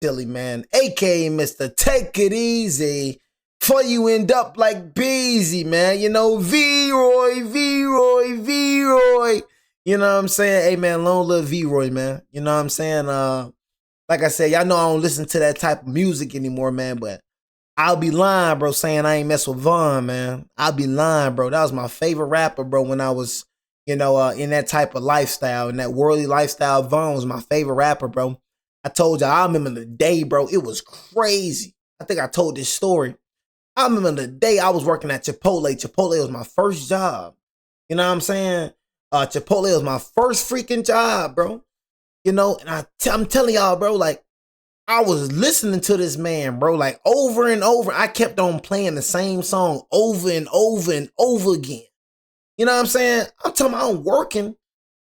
Silly man, aka Mr. Take It Easy, before you end up like Beezy, man. You know, V-Roy, V-Roy, V-Roy. You know what I'm saying? Hey man, long live V-Roy, man. You know what I'm saying? Like I said, y'all know I don't listen to that type of music anymore, man, but I'll be lying, bro, saying I ain't mess with Von, man. I'll be lying, bro. That was my favorite rapper, bro, when I was, you know, in that type of lifestyle, in that worldly lifestyle. Von was my favorite rapper, bro. I told y'all, I remember the day, bro. It was crazy. I think I told this story. I remember the day I was working at Chipotle. Chipotle was my first job. You know what I'm saying? Chipotle was my first freaking job, bro. You know, and I'm telling y'all, bro, like, I was listening to this man, bro, like over and over. I kept on playing the same song over and over and over again. You know what I'm saying? I'm talking about I'm working.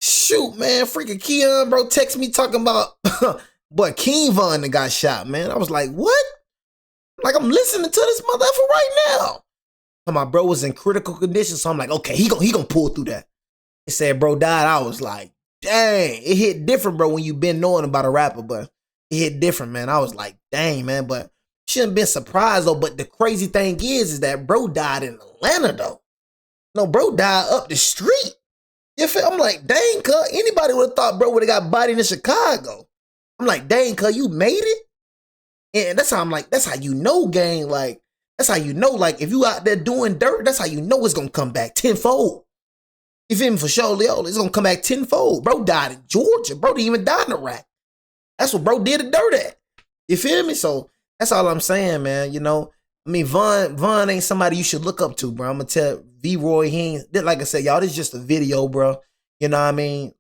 Shoot, man, freaking Keon, bro, text me talking about, but King Von that got shot, man. I was like, what? Like, I'm listening to this motherfucker right now. And my bro was in critical condition, so I'm like, okay, he gonna pull through that. It said bro died. I was like, dang, it hit different, bro, when you been knowing about a rapper, but it hit different, man. I was like, dang, man, but shouldn't been surprised, though. But the crazy thing is that bro died in Atlanta, though. No, bro died up the street. You feel? I'm like, dang, cuz, anybody would have thought bro would have got bodied in Chicago. I'm like, dang, cuz, you made it? And that's how I'm like, that's how you know, gang. Like, that's how you know, like, if you out there doing dirt, that's how you know it's gonna come back tenfold. You feel me? For sure, Leo, it's gonna come back tenfold. Bro died in Georgia. Bro didn't even die in Iraq. That's what bro did the dirt at. You feel me? So that's all I'm saying, man. You know, I mean, Von ain't somebody you should look up to, bro. I'm gonna tell V-Roy, he ain't, like I said, y'all, this is just a video, bro. You know what I mean?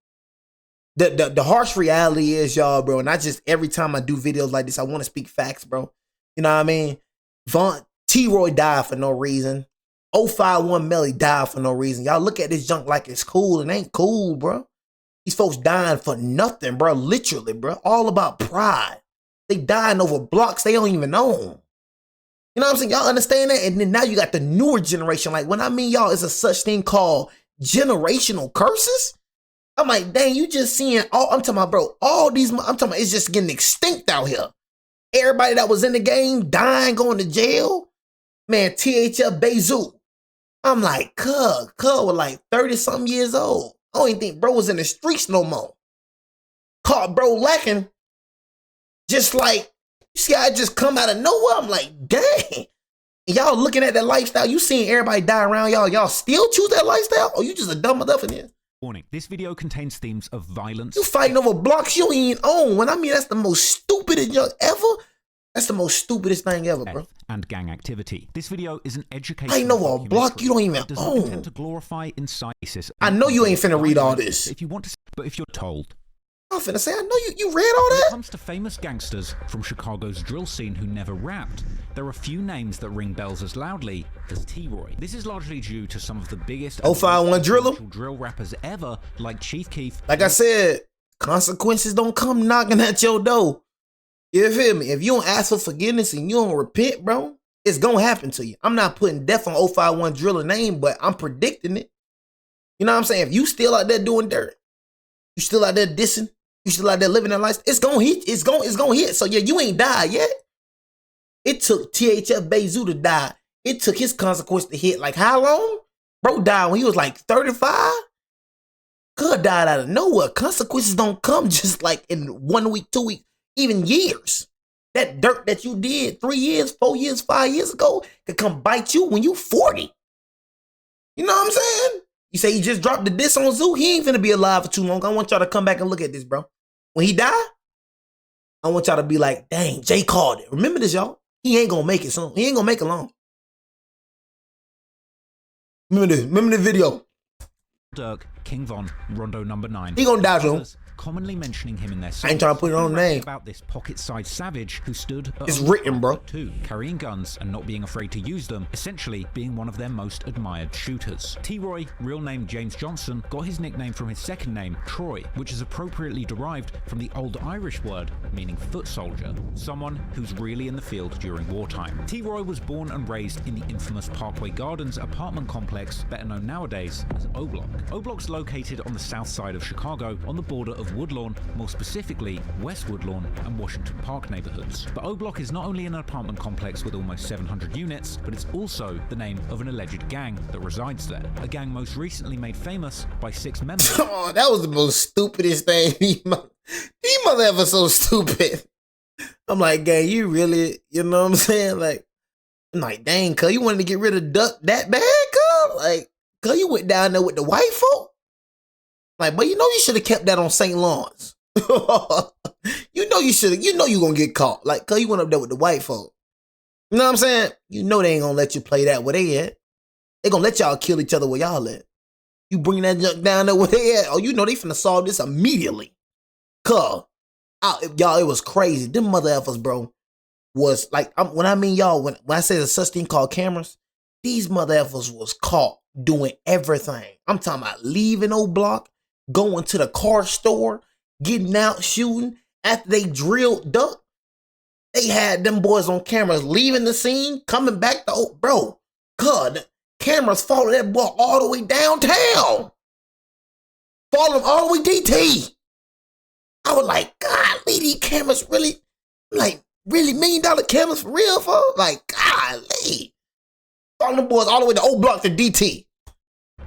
The harsh reality is, y'all, bro, and I just, every time I do videos like this, I want to speak facts, bro. You know what I mean? T-Roy died for no reason. 051 Melly died for no reason. Y'all look at this junk like it's cool. It ain't cool, bro. These folks dying for nothing, bro. Literally, bro. All about pride. They dying over blocks they don't even own. You know what I'm saying? Y'all understand that? And then now you got the newer generation. Like, when I mean, y'all, it's a such thing called generational curses. I'm like, dang, you just seeing all, I'm talking about, bro, all these, I'm talking about, it's just getting extinct out here. Everybody that was in the game dying, going to jail. Man, THF Bezoo. I'm like, cuz was like 30-something years old. I don't even think bro was in the streets no more. Caught bro lacking. Just like, you see how I just come out of nowhere? I'm like, dang. Y'all looking at that lifestyle, you seeing everybody die around y'all. Y'all still choose that lifestyle? Or you just a dumb motherfucker here? Warning, this video contains themes of violence. You fighting over blocks you ain't even own. When I mean, that's the most stupidest junk ever. That's the most stupidest thing ever, bro. And gang activity. This video is an educational. I know a block you don't even does own. not intend to glorify incisis. I know you ain't finna read all this. If you want to, but if you're told. I'm finna say, I know you read all that. When it comes to famous gangsters from Chicago's drill scene who never rapped, there are few names that ring bells as loudly as T-Roy. This is largely due to some of the biggest 051 driller drill rappers ever, like Chief Keef. Like I said, consequences don't come knocking at your door. You feel me? If you don't ask for forgiveness and you don't repent, bro, it's gonna happen to you. I'm not putting death on 051 driller name, but I'm predicting it. You know what I'm saying? If you still out there doing dirt, you still out there dissing, you still out there living that life, it's gonna hit. It's gonna hit. So yeah, you ain't died yet. It took THF Bezoo to die. It took his consequence to hit. Like how long? Bro died when he was like 35. Cuz died out of nowhere. Consequences don't come just like in 1 week, 2 weeks, even years. That dirt that you did 3 years, 4 years, 5 years ago could come bite you when you 40. You know what I'm saying? You say he just dropped the diss on Zoo. He ain't finna be alive for too long. I want y'all to come back and look at this, bro. When he die, I want y'all to be like, dang, Jay called it. Remember this, y'all. He ain't gonna make it soon. He ain't gonna make it long. Remember this. Remember the video. Dirk, King Von, Rondo number 9. He gonna die soon. Commonly mentioning him in their songs. I ain't trying to put it on name. About this pocket-sized savage who stood at it's written, bro. Too, carrying guns and not being afraid to use them, essentially being one of their most admired shooters. T-Roy, real name James Johnson, got his nickname from his second name, Troy, which is appropriately derived from the old Irish word meaning foot soldier, someone who's really in the field during wartime. T-Roy was born and raised in the infamous Parkway Gardens apartment complex, better known nowadays as O-Block. O-Block's located on the south side of Chicago, on the border of of Woodlawn, more specifically West Woodlawn and Washington Park neighborhoods. But O Block is not only an apartment complex with almost 700 units, but it's also the name of an alleged gang that resides there. A gang most recently made famous by 6 members. Oh, that was the most stupidest thing. These mother ever so stupid. I'm like, gang, you really, you know what I'm saying? Like, I'm like, dang, cuz you wanted to get rid of Duck that bad, cuz? Like, cuz you went down there with the white folk? Like, but you know you should have kept that on St. Lawrence. You know you should have, you know you gonna get caught. Like, cuz you went up there with the white folk. You know what I'm saying? You know they ain't gonna let you play that where they at. They gonna let y'all kill each other where y'all at. You bring that junk down there where they at. Oh, you know they finna solve this immediately. Cuz, y'all, it was crazy. Them mother effers, bro, was like, when I mean y'all, when I say there's such thing called cameras, these mother effers was caught doing everything. I'm talking about leaving O Block, going to the car store, getting out, shooting. After they drilled Duck, they had them boys on cameras leaving the scene, coming back to, bro, God, cameras followed that boy all the way downtown. Followed him all the way DT. I was like, God, these cameras really, like, really $1 million cameras for real, folks? Like, golly. Followed them boys all the way to O Block to DT.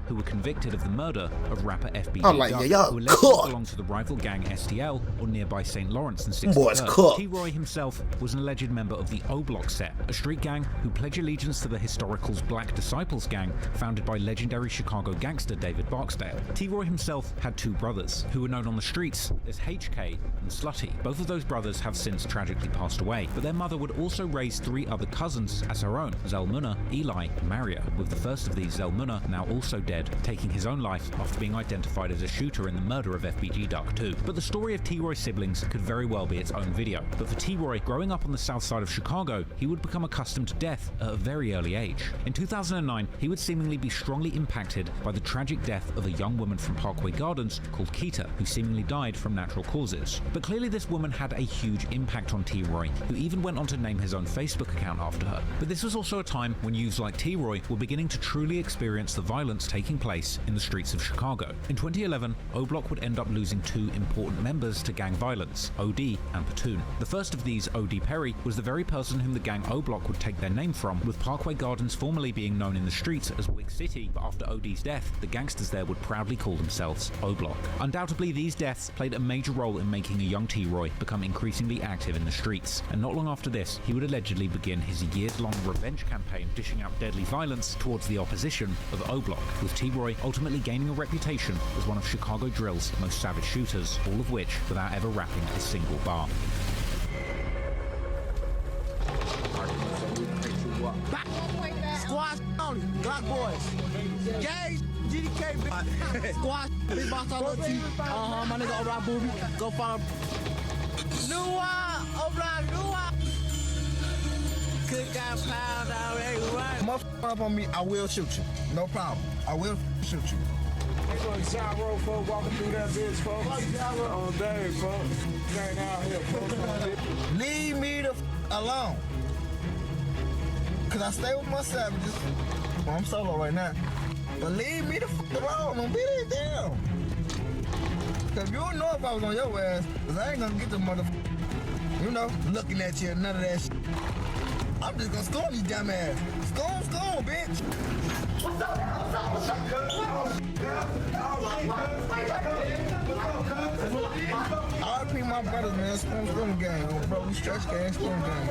Who were convicted of the murder of rapper FBG I'm like, Duck, yeah, y'all who allegedly cooked. belonged to the rival gang STL or nearby St. Lawrence and Them boys 63rd. cooked. T-Roy himself was an alleged member of the O Block set, a street gang who pledge allegiance to the Historical's Black Disciples gang, founded by legendary Chicago gangster David Barksdale. T-Roy himself had 2 brothers, who were known on the streets as HK and Slutty. Both of those brothers have since tragically passed away, but their mother would also raise 3 other cousins as her own, Zelmunna, Eli, and Mario, with the first of these, Zelmunna, now also dead, taking his own life after being identified as a shooter in the murder of FBG Duck too. But the story of T-Roy's siblings could very well be its own video. But for T-Roy, growing up on the south side of Chicago, he would become accustomed to death at a very early age. In 2009, he would seemingly be strongly impacted by the tragic death of a young woman from Parkway Gardens called Keita, who seemingly died from natural causes. But clearly this woman had a huge impact on T-Roy, who even went on to name his own Facebook account after her. But this was also a time when youths like T-Roy were beginning to truly experience the violence taking place in the streets of Chicago. In 2011, O Block would end up losing 2 important members to gang violence, OD and Platoon. The first of these, OD Perry, was the very person whom the gang O Block would take their name from, with Parkway Gardens formerly being known in the streets as Wick City, but after OD's death, the gangsters there would proudly call themselves O Block. Undoubtedly, these deaths played a major role in making a young T-Roy become increasingly active in the streets, and not long after this, he would allegedly begin his years-long revenge campaign, dishing out deadly violence towards the opposition of O Block, with T-Roy ultimately gaining a reputation as one of Chicago Drill's most savage shooters, all of which without ever rapping a single bar. Squash only, Glock boys. Gage, GDK, squash, big boss all up to you. My nigga O'Rock Booby, go follow. Nua, O'Rock, Nua. Cook got pound out everywhere. Motherfucker up on me, I will shoot you. No problem. I will shoot you. They going to John Road, folks, walking through that bitch, folks. On day, folks. Ain't out here, folks. Leave me the alone. Cause I stay with my savages. Well, I'm solo right now. But leave me the alone. Don't beat it down. Cause you don't know if I was on your ass. Cause I ain't gonna get the motherfucker, you know, looking at you and none of that shit. I'm just gonna scorn these dumb ass. Scorn, bitch. RP my brothers, man. Scorn gang. Oh, bro, we stretch gang, scorn gang.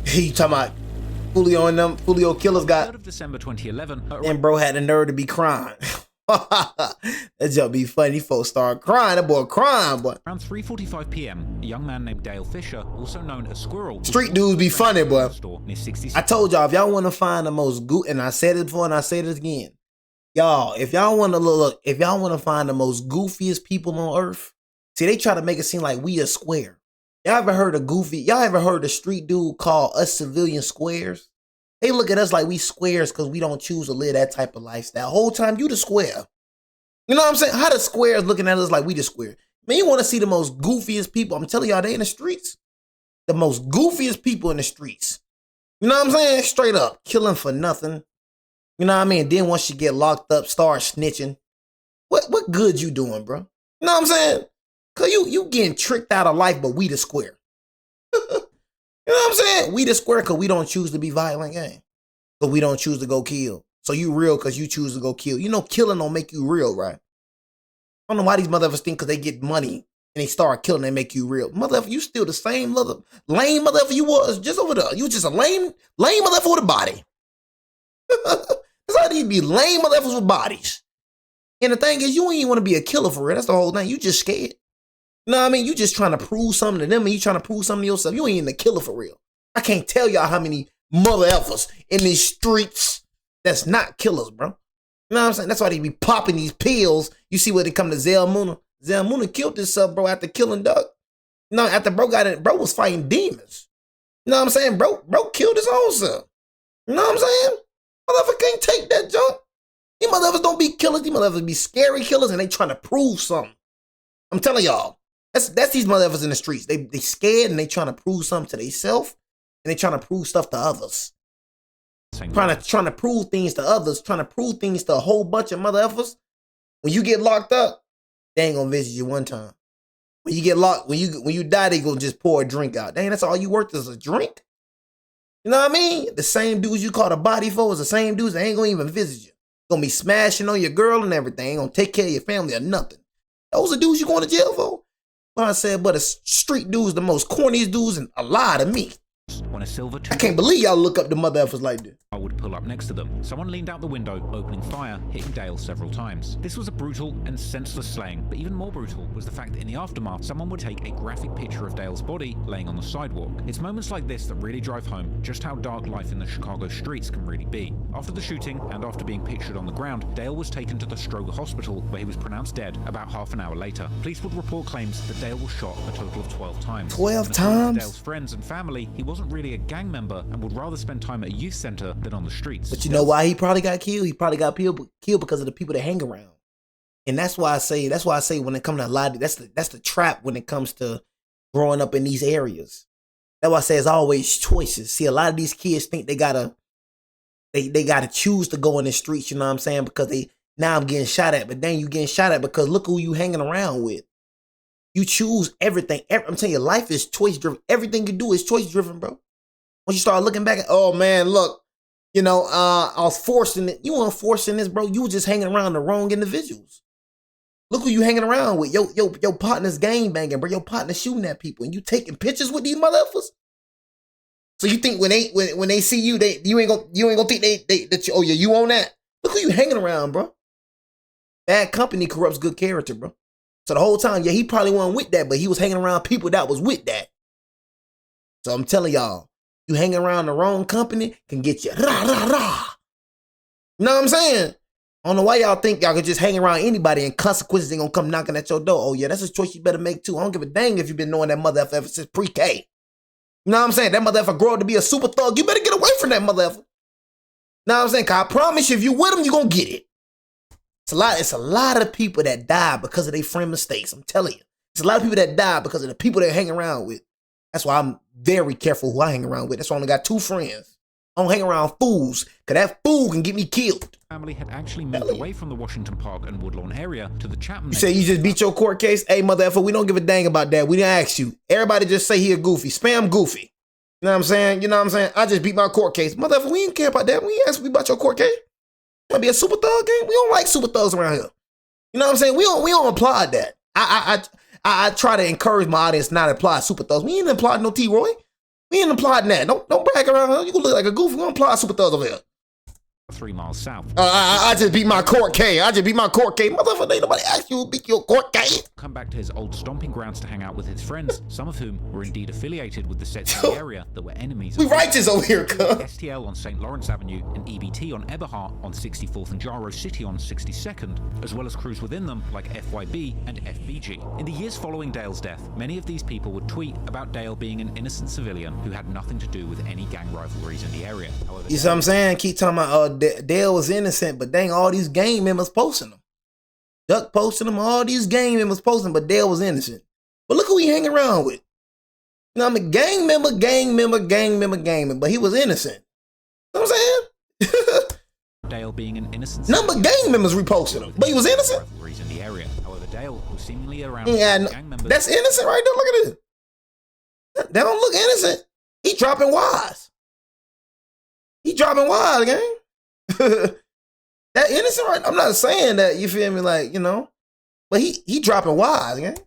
He talking about Julio and them, Julio killers got, 3rd of December 2011, and bro had the nerve to be crying. That just be funny. Folks start crying. That boy crying, boy. around 3:45 p.m., a young man named Dale Fisher, also known as Squirrel, Street dudes be funny, boy. store near 66. I told y'all, if y'all want to find the most and I said it before and I say it again, y'all, if y'all want to look, if y'all want to find the most goofiest people on earth, see, they try to make it seem like we are square. Y'all ever heard of goofy? Y'all ever heard a street dude call us civilian squares? They look at us like we squares because we don't choose to live that type of lifestyle. Whole time you the square. You know what I'm saying? How the squares looking at us like we the square? Man, you want to see the most goofiest people? I'm telling y'all, they in the streets. The most goofiest people in the streets. You know what I'm saying? Straight up, killing for nothing. You know what I mean? Then once you get locked up, start snitching. What good you doing, bro? You know what I'm saying? Cause you getting tricked out of life, but we the square. You know what I'm saying? We the square cause we don't choose to be violent, gang. But we don't choose to go kill. So you real cause you choose to go kill. You know killing don't make you real, right? I don't know why these motherfuckers think cause they get money and they start killing, they make you real. Motherfucker, you still the same lame motherfucker you was just over there. You just a lame motherfucker with a body. That's how these be lame motherfuckers with bodies. And the thing is, you ain't want to be a killer for real. That's the whole thing. You just scared. You know what I mean? You just trying to prove something to them and you trying to prove something to yourself. You ain't even a killer for real. I can't tell y'all how many mother effers in these streets that's not killers, bro. You know what I'm saying? That's why they be popping these pills. You see where they come to Zell Muna. Zell Muna killed himself, bro, after killing Duck. No, after bro got it, bro was fighting demons. You know what I'm saying? Bro killed his own self. You know what I'm saying? Motherfucker can't take that junk. These motherfuckers don't be killers. These motherfuckers be scary killers and they trying to prove something. I'm telling y'all. That's these motherfuckers in the streets. They scared and they trying to prove something to themselves and they trying to prove stuff to others. Trying to prove things to others, trying to prove things to a whole bunch of motherfuckers. When you get locked up, they ain't gonna visit you one time. When you get locked, when you die, they gonna just pour a drink out. Dang, that's all you worth is a drink? You know what I mean? The same dudes you call a body for is the same dudes that ain't gonna even visit you. Gonna be smashing on your girl and everything. Ain't gonna take care of your family or nothing. Those are dudes you going to jail for. But I said, but the street dudes, the most corniest dudes and a lot of me. When a silver I can't believe y'all look up the mother effers like this. I would pull up next to them. Someone leaned out the window, opening fire, hitting Dale several times. This was a brutal and senseless slaying, but even more brutal was the fact that in the aftermath, someone would take a graphic picture of Dale's body laying on the sidewalk. It's moments like this that really drive home just how dark life in the Chicago streets can really be. After the shooting, and after being pictured on the ground, Dale was taken to the Stroger Hospital, where he was pronounced dead about half an hour later. Police would report claims that Dale was shot a total of 12 times. 12 times? Dale's friends and family, he wasn't really a gang member and would rather spend time at a youth center than on the streets. But you know why he probably got killed? He probably got killed because of the people that hang around. And that's why I say when it comes to a lot, that's the trap when it comes to growing up in these areas. That's why I say it's always choices. See, a lot of these kids think they gotta choose to go in the streets, you know what I'm saying? Because now I'm getting shot at, but then you getting shot at because look who you hanging around with. You choose everything. I'm telling you, life is choice driven. Everything you do is choice driven, bro. Once you start looking back at, oh man, look, you know, I was forcing it. You weren't forcing this, bro. You were just hanging around the wrong individuals. Look who you hanging around with. Your partner's gang banging, bro. Your partner's shooting at people, and you taking pictures with these motherfuckers. So you think when they see you, you ain't gonna think that you, oh yeah, you on that. Look who you hanging around, bro. Bad company corrupts good character, bro. So the whole time, yeah, he probably wasn't with that, but he was hanging around people that was with that. So I'm telling y'all, you hanging around the wrong company can get you rah, rah, rah. You know what I'm saying? I don't know why y'all think y'all could just hang around anybody and consequences ain't gonna come knocking at your door. Oh yeah, that's a choice you better make too. I don't give a dang if you've been knowing that mother effer since pre-K. You know what I'm saying? That mother effer grow up to be a super thug. You better get away from that mother effer. You know what I'm saying? Cause I promise you, if you with him, you gonna get it. It's a lot of people that die because of their friend mistakes. I'm telling you. It's a lot of people that die because of the people they hang around with. That's why I'm very careful who I hang around with. That's why I only got 2 friends. I don't hang around fools, because that fool can get me killed. Family had actually moved away from the Washington Park and Woodlawn area to the Chapman. You say you just beat your court case? Hey, mother effer, we don't give a dang about that. We didn't ask you. Everybody just say he a goofy. Spam goofy. You know what I'm saying? You know what I'm saying? I just beat my court case. Mother effer, we didn't care about that. We ain't ask you about your court case. You want to be a super thug game? We don't like super thugs around here. You know what I'm saying? We don't applaud that. I try to encourage my audience not to apply super thugs. We ain't applauding no T-Roy. We ain't applauding that. Don't brag around here. You gonna look like a goofy. We don't apply super thugs over here. 3 miles south. I just beat my court case. Motherfucker, ain't nobody asked you to beat your court case. Come back to his old stomping grounds to hang out with his friends, some of whom were indeed affiliated with the sets in the area that were enemies. We righteous over here, cuz. STL on St. Lawrence Avenue and EBT on Eberhart on 64th and Jaro City on 62nd, as well as crews within them like FYB and FBG. In the years following Dale's death, many of these people would tweet about Dale being an innocent civilian who had nothing to do with any gang rivalries in the area. However, you see what I'm saying? Keep talking about Dale was innocent, but dang, all these gang members posting them. Duck posting them, all these gang members posting, but Dale was innocent. But look who he hang around with. You know, I'm a gang member, but he was innocent. You know what I'm saying? Dale being an innocent. Number gang members reposted him, but he was innocent. In the area. However, Dale was seemingly around gang members. That's innocent right there. Look at this. They don't look innocent. He dropping wise. He dropping wise, gang. That innocent right? I'm not saying that, you feel me, like, you know, but he dropping wise, gang.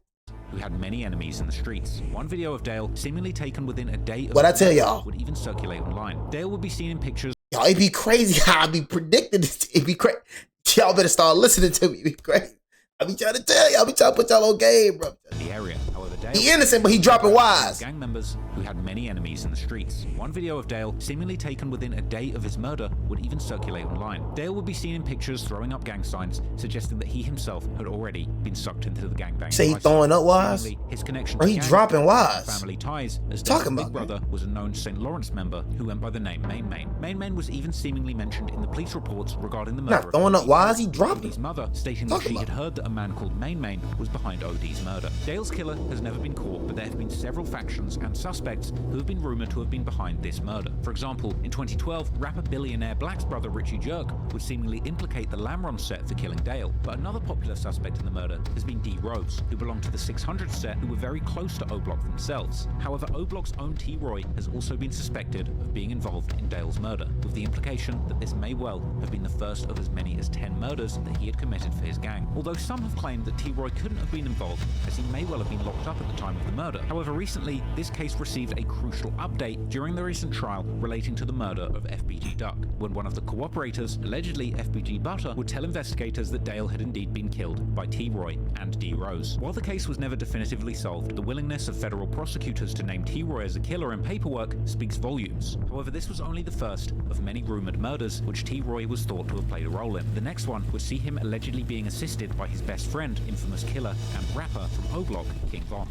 Who had many enemies in the streets. One video of Dale, seemingly taken within a day of what I tell y'all, would even circulate online. Dale would be seen in pictures. Y'all, it'd be crazy how I be predicting this. It'd be crazy. Y'all better start listening to me. It'd be crazy. I be trying to tell y'all. I be trying to put y'all on game, bro. The area. However, Dale, he innocent, but he dropping wise. Gang members who had many enemies in the streets. One video of Dale, seemingly taken within a day of his murder, would even circulate online. Dale would be seen in pictures throwing up gang signs, suggesting that he himself had already been sucked into the gangbang. Say he throwing up wise? His connection or he dropping wise? Family ties, as Talking Dale's about big brother was a known St. Lawrence member who went by the name MENACE. MENACE was even seemingly mentioned in the police reports regarding the murder. Not throwing up wise, he dropped his mother, stating that she had heard that a man called MENACE was behind OD's murder. Dale's killer has never been caught, but there have been several factions and suspects who have been rumored to have been behind this murder. For example, in 2012, rapper billionaire Black's brother Richie Jerk would seemingly implicate the Lamron set for killing Dale. But another popular suspect in the murder has been D Rose, who belonged to the 600 set, who were very close to O Block themselves. However, O Block's own T Roy has also been suspected of being involved in Dale's murder, with the implication that this may well have been the first of as many as 10 murders that he had committed for his gang. Although some have claimed that T Roy couldn't have been involved, as he may well have been locked up at the time of the murder. However, recently, this case received a crucial update during the recent trial relating to the murder of FBG Duck, when one of the cooperators, allegedly FBG Butter, would tell investigators that Dale had indeed been killed by T Roy and D Rose. While the case was never definitively solved, the willingness of federal prosecutors to name T Roy as a killer in paperwork speaks volumes. However, this was only the first of many rumored murders which T Roy was thought to have played a role in. The next one would see him allegedly being assisted by his best friend, infamous killer and rapper from O Block, King Von.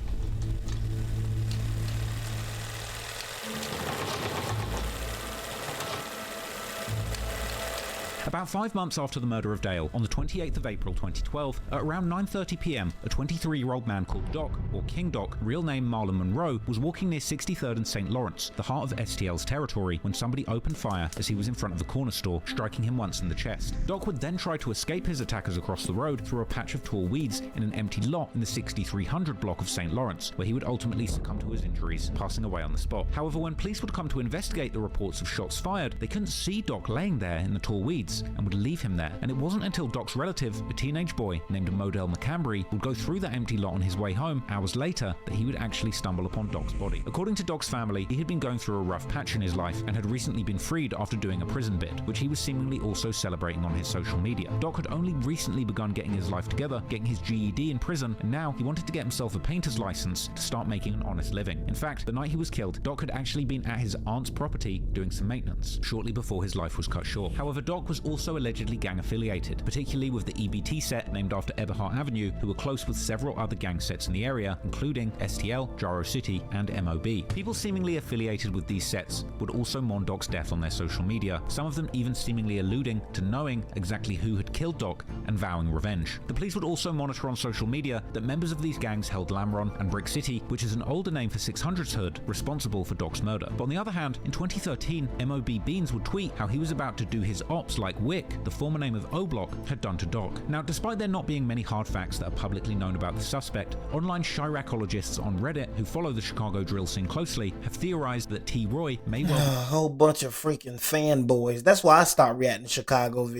About 5 months after the murder of Dale, on the 28th of April 2012, at around 9:30 p.m, a 23-year-old man called Doc, or King Doc, real name Marlon Monroe, was walking near 63rd and St. Lawrence, the heart of STL's territory, when somebody opened fire as he was in front of the corner store, striking him once in the chest. Doc would then try to escape his attackers across the road through a patch of tall weeds in an empty lot in the 6300 block of St. Lawrence, where he would ultimately succumb to his injuries, passing away on the spot. However, when police would come to investigate the reports of shots fired, they couldn't see Doc laying there in the tall weeds, and would leave him there. And it wasn't until Doc's relative, a teenage boy named Modell McCambry, would go through that empty lot on his way home hours later that he would actually stumble upon Doc's body. According to Doc's family, he had been going through a rough patch in his life and had recently been freed after doing a prison bid, which he was seemingly also celebrating on his social media. Doc had only recently begun getting his life together, getting his GED in prison, and now he wanted to get himself a painter's license to start making an honest living. In fact, the night he was killed, Doc had actually been at his aunt's property doing some maintenance, shortly before his life was cut short. However, Doc was also allegedly gang affiliated, particularly with the EBT set named after Eberhart Avenue, who were close with several other gang sets in the area, including STL, Jaro City, and MOB. People seemingly affiliated with these sets would also mourn Doc's death on their social media, some of them even seemingly alluding to knowing exactly who had killed Doc and vowing revenge. The police would also monitor on social media that members of these gangs held Lamron and Brick City, which is an older name for 600's hood, responsible for Doc's murder. But on the other hand, in 2013, MOB Beans would tweet how he was about to do his ops like Wick, the former name of O Block, had done to Doc. Now, despite there not being many hard facts that are publicly known about the suspect, online Chiracologists on Reddit who follow the Chicago drill scene closely have theorized that T. Roy may well a whole bunch of freaking fanboys. That's why I stopped reacting to Chicago vids.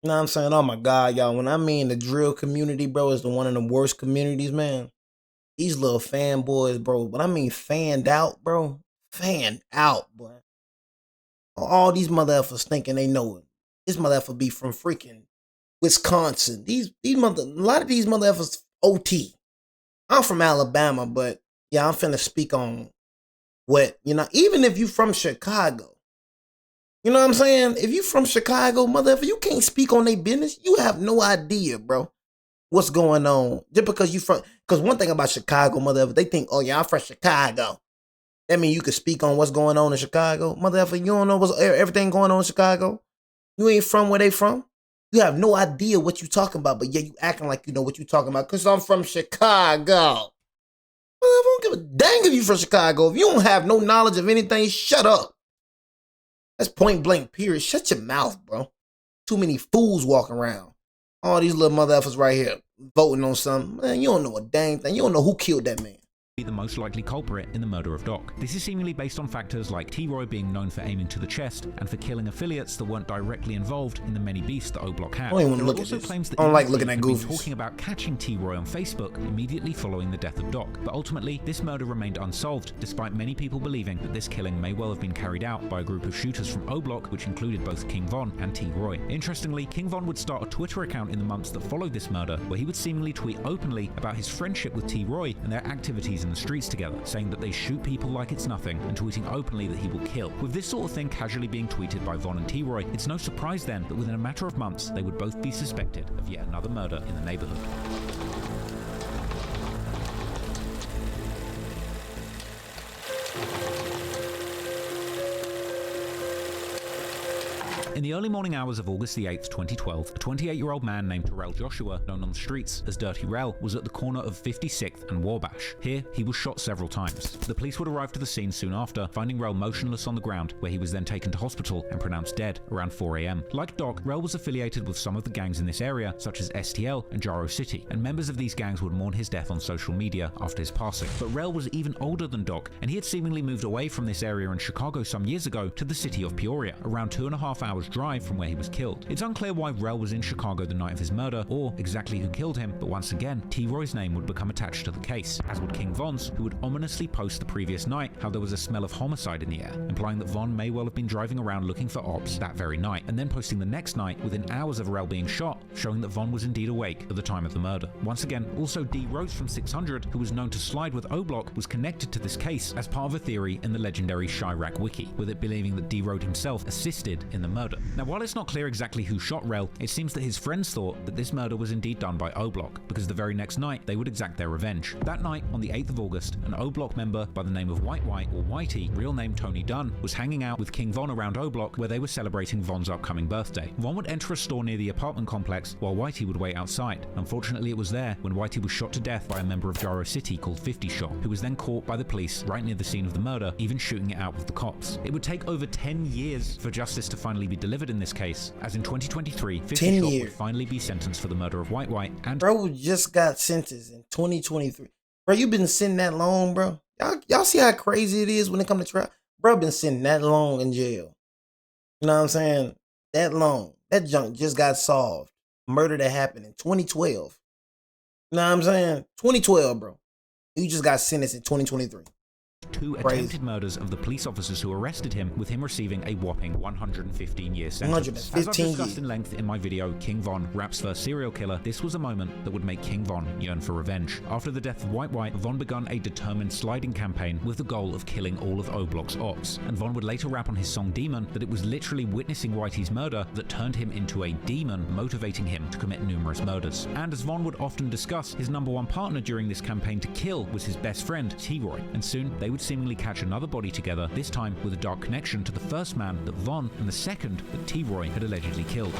You know what I'm saying? Oh my God, y'all. When I mean the drill community, bro, is the one of the worst communities, man. These little fanboys, bro. When I mean fanned out, bro. Fanned out, boy. All these motherfuckers thinking they know it. This motherfucker be from freaking Wisconsin. A lot of these motherfuckers OT. I'm from Alabama, but yeah, I'm finna speak on what, you know, even if you from Chicago, you know what I'm saying? If you from Chicago, motherfucker, you can't speak on their business. You have no idea, bro, what's going on. Just because you from, because one thing about Chicago, motherfucker, they think, oh yeah, I'm from Chicago. That mean you can speak on what's going on in Chicago. Motherfucker, you don't know what's everything going on in Chicago. You ain't from where they from. You have no idea what you talking about, but yeah, you acting like you know what you talking about. Cause I'm from Chicago. Well, I don't give a dang if you from Chicago. If you don't have no knowledge of anything, shut up. That's point blank, period. Shut your mouth, bro. Too many fools walking around. All these little mother effers right here voting on something. Man, you don't know a dang thing. You don't know who killed that man. Be the most likely culprit in the murder of Doc. This is seemingly based on factors like T-Roy being known for aiming to the chest and for killing affiliates that weren't directly involved in the many beefs that O-Block had. I don't even There look are at also this. claims that I don't like looking at had been goofies. talking about catching T-Roy on Facebook immediately following the death of Doc, but ultimately this murder remained unsolved, despite many people believing that this killing may well have been carried out by a group of shooters from O-Block, which included both King Von and T-Roy. Interestingly, King Von would start a Twitter account in the months that followed this murder, where he would seemingly tweet openly about his friendship with T-Roy and their activities in the streets together, saying that they shoot people like it's nothing, and tweeting openly that he will kill. With this sort of thing casually being tweeted by Von and T-Roy, it's no surprise then that within a matter of months, they would both be suspected of yet another murder in the neighborhood. In the early morning hours of August the 8th, 2012, a 28-year-old man named Terrell Joshua, known on the streets as Dirty Rell, was at the corner of 56th and Wabash. Here, he was shot several times. The police would arrive to the scene soon after, finding Rell motionless on the ground, where he was then taken to hospital and pronounced dead around 4 a.m. Like Doc, Rell was affiliated with some of the gangs in this area, such as STL and Jaro City, and members of these gangs would mourn his death on social media after his passing. But Rell was even older than Doc, and he had seemingly moved away from this area in Chicago some years ago to the city of Peoria, around 2.5 hours drive from where he was killed. It's unclear why Rell was in Chicago the night of his murder, or exactly who killed him, but once again, T-Roy's name would become attached to the case, as would King Von's, who would ominously post the previous night how there was a smell of homicide in the air, implying that Von may well have been driving around looking for ops that very night, and then posting the next night, within hours of Rell being shot, showing that Von was indeed awake at the time of the murder. Once again, also D. Rose from 600, who was known to slide with O-Block, was connected to this case as part of a theory in the legendary Chirac wiki, with it believing that D. Rose himself assisted in the murder. Now, while it's not clear exactly who shot Rell, it seems that his friends thought that this murder was indeed done by O-Block, because the very next night they would exact their revenge. That night, on the 8th of August, an O-Block member by the name of White White, or Whitey, real name Tony Dunn, was hanging out with King Von around O-Block, where they were celebrating Von's upcoming birthday. Von would enter a store near the apartment complex, while Whitey would wait outside. Unfortunately, it was there when Whitey was shot to death by a member of Jaro City called 50 Shot, who was then caught by the police right near the scene of the murder, even shooting it out with the cops. It would take over 10 years for justice to finally be delivered in this case, as in 2023, 50 Shot would finally be sentenced for the murder of White White, and Bro just got sentenced in 2023. Bro, you been sitting that long, bro? Y'all see how crazy it is when it comes to trial? Bro been sitting that long in jail. You know what I'm saying? That long. That junk just got solved. Murder that happened in 2012. You know what I'm saying? 2012, bro. You just got sentenced in 2023. 2 attempted murders of the police officers who arrested him, with him receiving a whopping 115-year sentence. As I've discussed in length in my video, King Von, rap's first serial killer, this was a moment that would make King Von yearn for revenge. After the death of White White, Von begun a determined sliding campaign with the goal of killing all of O-Block's ops, and Von would later rap on his song Demon that it was literally witnessing Whitey's murder that turned him into a demon, motivating him to commit numerous murders. And as Von would often discuss, his #1 partner during this campaign to kill was his best friend, T-Roy, and soon they would seemingly catch another body together, this time with a dark connection to the first man that Von and the second that T-Roy had allegedly killed.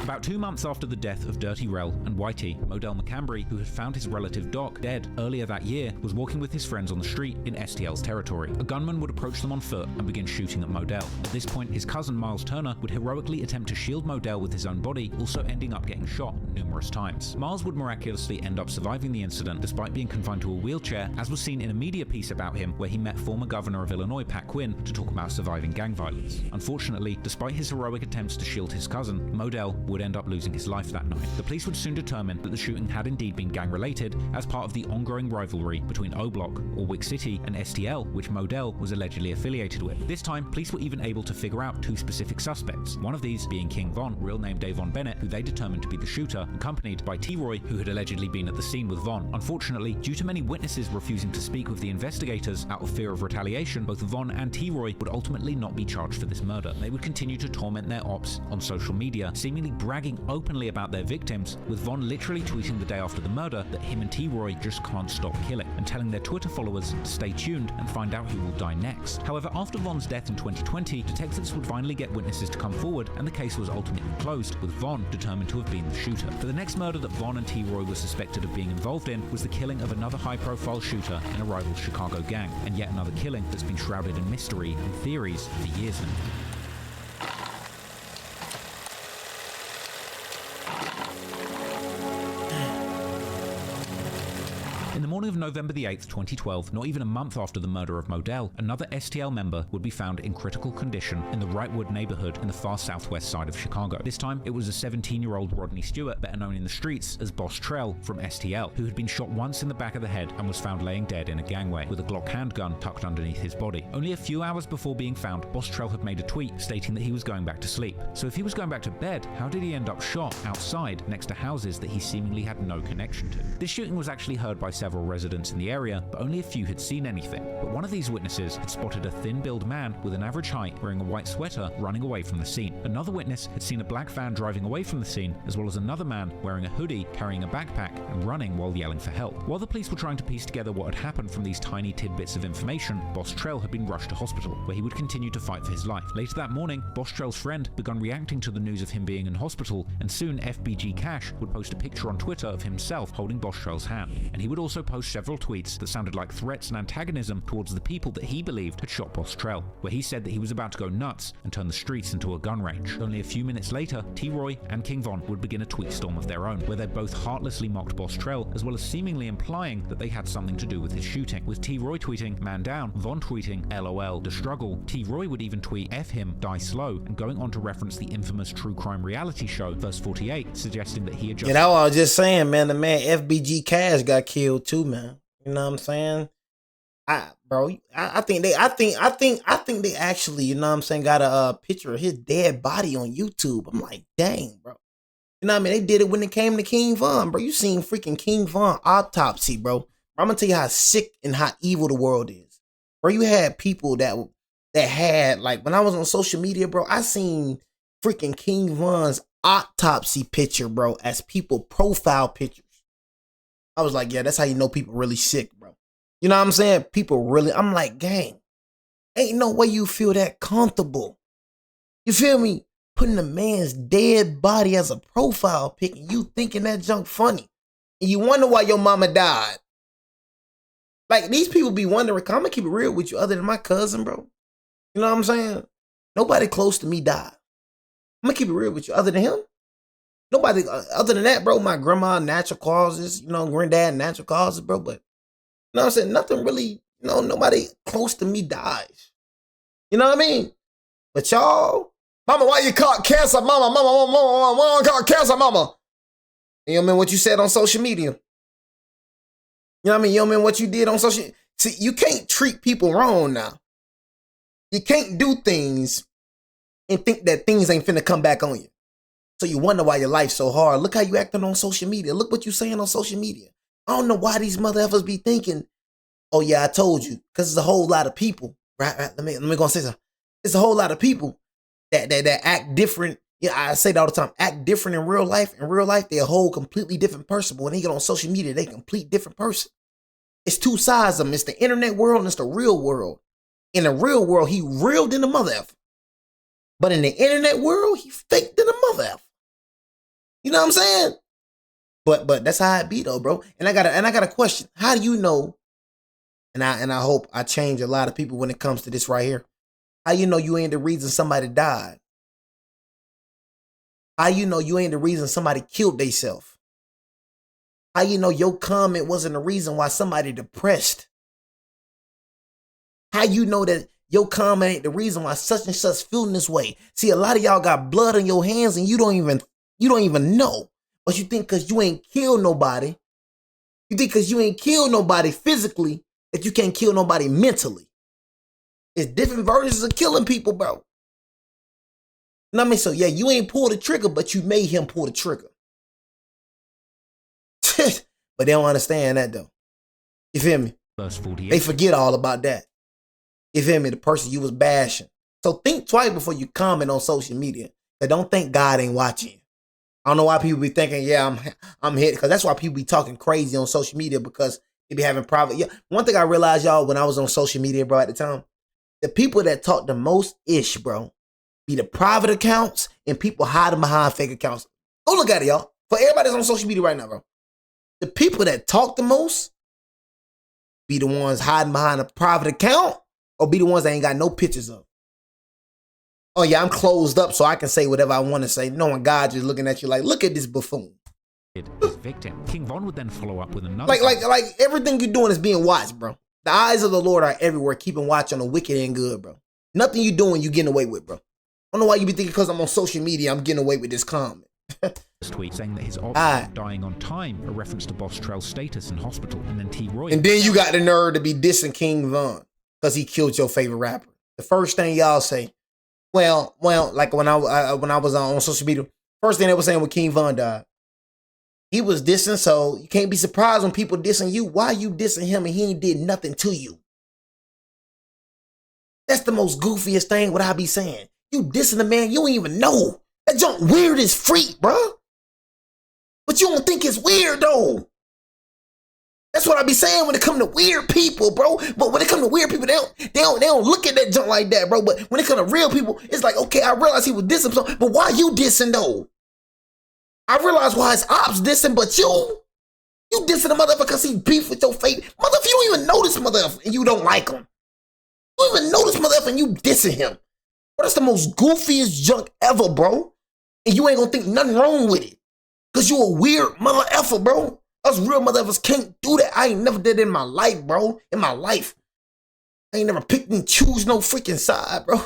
About 2 months after the death of Dirty Rell and Whitey, Modell McCambry, who had found his relative Doc dead earlier that year, was walking with his friends on the street in STL's territory. A gunman would approach them on foot and begin shooting at Modell. At this point, his cousin Miles Turner would heroically attempt to shield Modell with his own body, also ending up getting shot numerous times. Miles would miraculously end up surviving the incident despite being confined to a wheelchair, as was seen in a media piece about him where he met former governor of Illinois Pat Quinn to talk about surviving gang violence. Unfortunately, despite his heroic attempts to shield his cousin, Modell would end up losing his life that night. The police would soon determine that the shooting had indeed been gang-related as part of the ongoing rivalry between O-Block, or Wick City, and STL, which Modell was allegedly affiliated with. This time, police were even able to figure out 2 specific suspects, one of these being King Von, real name Davon Bennett, who they determined to be the shooter, accompanied by T-Roy, who had allegedly been at the scene with Von. Unfortunately, due to many witnesses refusing to speak with the investigators out of fear of retaliation, both Von and T-Roy would ultimately not be charged for this murder. They would continue to torment their ops on social media, seemingly bragging bragging openly about their victims, with Von literally tweeting the day after the murder that him and T-Roy just can't stop killing, and telling their Twitter followers to stay tuned and find out who will die next. However, after Von's death in 2020, detectives would finally get witnesses to come forward, and the case was ultimately closed, with Von determined to have been the shooter. For the next murder that Von and T-Roy were suspected of being involved in was the killing of another high-profile shooter in a rival Chicago gang, and yet another killing that's been shrouded in mystery and theories for years now. In the morning of November the 8th, 2012, not even a month after the murder of Modell, another STL member would be found in critical condition in the Wrightwood neighborhood in the far southwest side of Chicago. This time, it was a 17-year-old Rodney Stewart, better known in the streets as Boss Trell from STL, who had been shot once in the back of the head and was found laying dead in a gangway with a Glock handgun tucked underneath his body. Only a few hours before being found, Boss Trell had made a tweet stating that he was going back to sleep. So if he was going back to bed, how did he end up shot outside next to houses that he seemingly had no connection to? This shooting was actually heard by several residents in the area, but only a few had seen anything. But one of these witnesses had spotted a thin-built man with an average height wearing a white sweater running away from the scene. Another witness had seen a black van driving away from the scene, as well as another man wearing a hoodie, carrying a backpack, and running while yelling for help. While the police were trying to piece together what had happened from these tiny tidbits of information, Boss Trell had been rushed to hospital, where he would continue to fight for his life. Later that morning, Boss Trell's friend began reacting to the news of him being in hospital, and soon FBG Cash would post a picture on Twitter of himself holding Boss Trell's hand. And he would also post several tweets that sounded like threats and antagonism towards the people that he believed had shot Boss Trell, where he said that he was about to go nuts and turn the streets into a gun range. Only a few minutes later, T-Roy and King Von would begin a tweet storm of their own, where they both heartlessly mocked Boss Trell, as well as seemingly implying that they had something to do with his shooting, with T-Roy tweeting "man down," Von tweeting "LOL, the struggle." T-Roy would even tweet "F him, die slow," and going on to reference the infamous true crime reality show Verse 48, suggesting that he had just... You know, I was just saying, man, the man FBG Cash got killed too, man. You know what I'm saying? I think they actually, you know what I'm saying, got a picture of his dead body on YouTube. I'm like, dang, bro. You know what I mean? They did it when it came to King Von, bro. You seen freaking King Von autopsy, bro. I'm gonna tell you how sick and how evil the world is. Bro, you had people that had, like, when I was on social media, bro, I seen freaking King Von's autopsy picture, bro, as people profile pictures. I was like, yeah, that's how you know people really sick, bro. You know what I'm saying? People really, I'm like, gang, ain't no way you feel that comfortable. You feel me? Putting a man's dead body as a profile pic and you thinking that junk funny. And you wonder why your mama died. Like, these people be wondering, I'm gonna keep it real with you other than my cousin, bro. You know what I'm saying? Nobody close to me died. I'm gonna keep it real with you other than him. Nobody other than that, bro. My grandma, natural causes, you know, granddad, natural causes, bro. But, you know what I'm saying? Nothing really, you know, nobody close to me dies. You know what I mean? But y'all, mama, why you caught cancer? Mama, caught cancer, mama. You know what I mean? What you said on social media. You know what I mean? You know what I mean? What you did on social. See, you can't treat people wrong now. You can't do things and think that things ain't finna come back on you. So you wonder why your life's so hard. Look how you acting on social media. Look what you saying on social media. I don't know why these mother effers be thinking, oh yeah, I told you. Because it's a whole lot of people. Right? Let me go say something. It's a whole lot of people that act different. Yeah, I say that all the time. Act different in real life. In real life, they're a whole completely different person. But when they get on social media, they a complete different person. It's two sides of them. It's the internet world and it's the real world. In the real world, he real than the mother effer. But in the internet world, he fake than the mother effer. You know what I'm saying? But that's how it be though, bro. And I got a question. How do you know? And I hope I change a lot of people when it comes to this right here. How you know you ain't the reason somebody died? How you know you ain't the reason somebody killed themselves? How you know your comment wasn't the reason why somebody depressed? How you know that your comment ain't the reason why such and such feeling this way? See, a lot of y'all got blood on your hands and you don't even know. But you think because you ain't killed nobody, you think because you ain't killed nobody physically, that you can't kill nobody mentally. It's different versions of killing people, bro. You know what I mean? So yeah, you ain't pulled the trigger, but you made him pull the trigger. But they don't understand that though. You feel me? Verse 48. They forget all about that. You feel me? The person you was bashing. So think twice before you comment on social media. But don't think God ain't watching you. I don't know why people be thinking, yeah, I'm hit, because that's why people be talking crazy on social media, because they be having private. Yeah, one thing I realized, y'all, when I was on social media, bro, at the time, the people that talk the most ish, bro, be the private accounts and people hiding behind fake accounts. Go look at it, y'all. For everybody that's on social media right now, bro, the people that talk the most be the ones hiding behind a private account, or be the ones that ain't got no pictures of. Oh yeah, I'm closed up so I can say whatever I want to say, knowing God just looking at you like, look at this buffoon. His victim. King Von would then follow up with another. Like everything you're doing is being watched, bro. The eyes of the Lord are everywhere, keeping watch on the wicked and good, bro. Nothing you doing, you getting away with, bro. I don't know why you be thinking because I'm on social media, I'm getting away with this comment. Tweet saying that his option dying on time, a reference to Boss Trell's status in hospital, and then T-Roy. And then you got the nerve to be dissing King Von because he killed your favorite rapper. The first thing y'all say, well, like when I was on social media, first thing they were saying when King Von died, he was dissing, so you can't be surprised when people dissing you. Why you dissing him and he ain't did nothing to you? That's the most goofiest thing what I be saying. You dissing the man you don't even know. That junk weird as freak, bro. But you don't think it's weird, though. That's what I be saying when it come to weird people, bro. But when it come to weird people, they don't look at that junk like that, bro. But when it come to real people, it's like, okay, I realize he was dissing, but why you dissing, though? I realize why his ops dissing, but you dissing the motherfucker because he beef with your fate. Motherfucker, you don't even know this motherfucker and you don't like him. You don't even know this motherfucker and you dissing him. Bro, that's the most goofiest junk ever, bro. And you ain't gonna think nothing wrong with it. Because you a weird mother effer, bro. Us real mother effers can't do that. I ain't never did it in my life, bro. In my life. I ain't never picked and choose no freaking side, bro.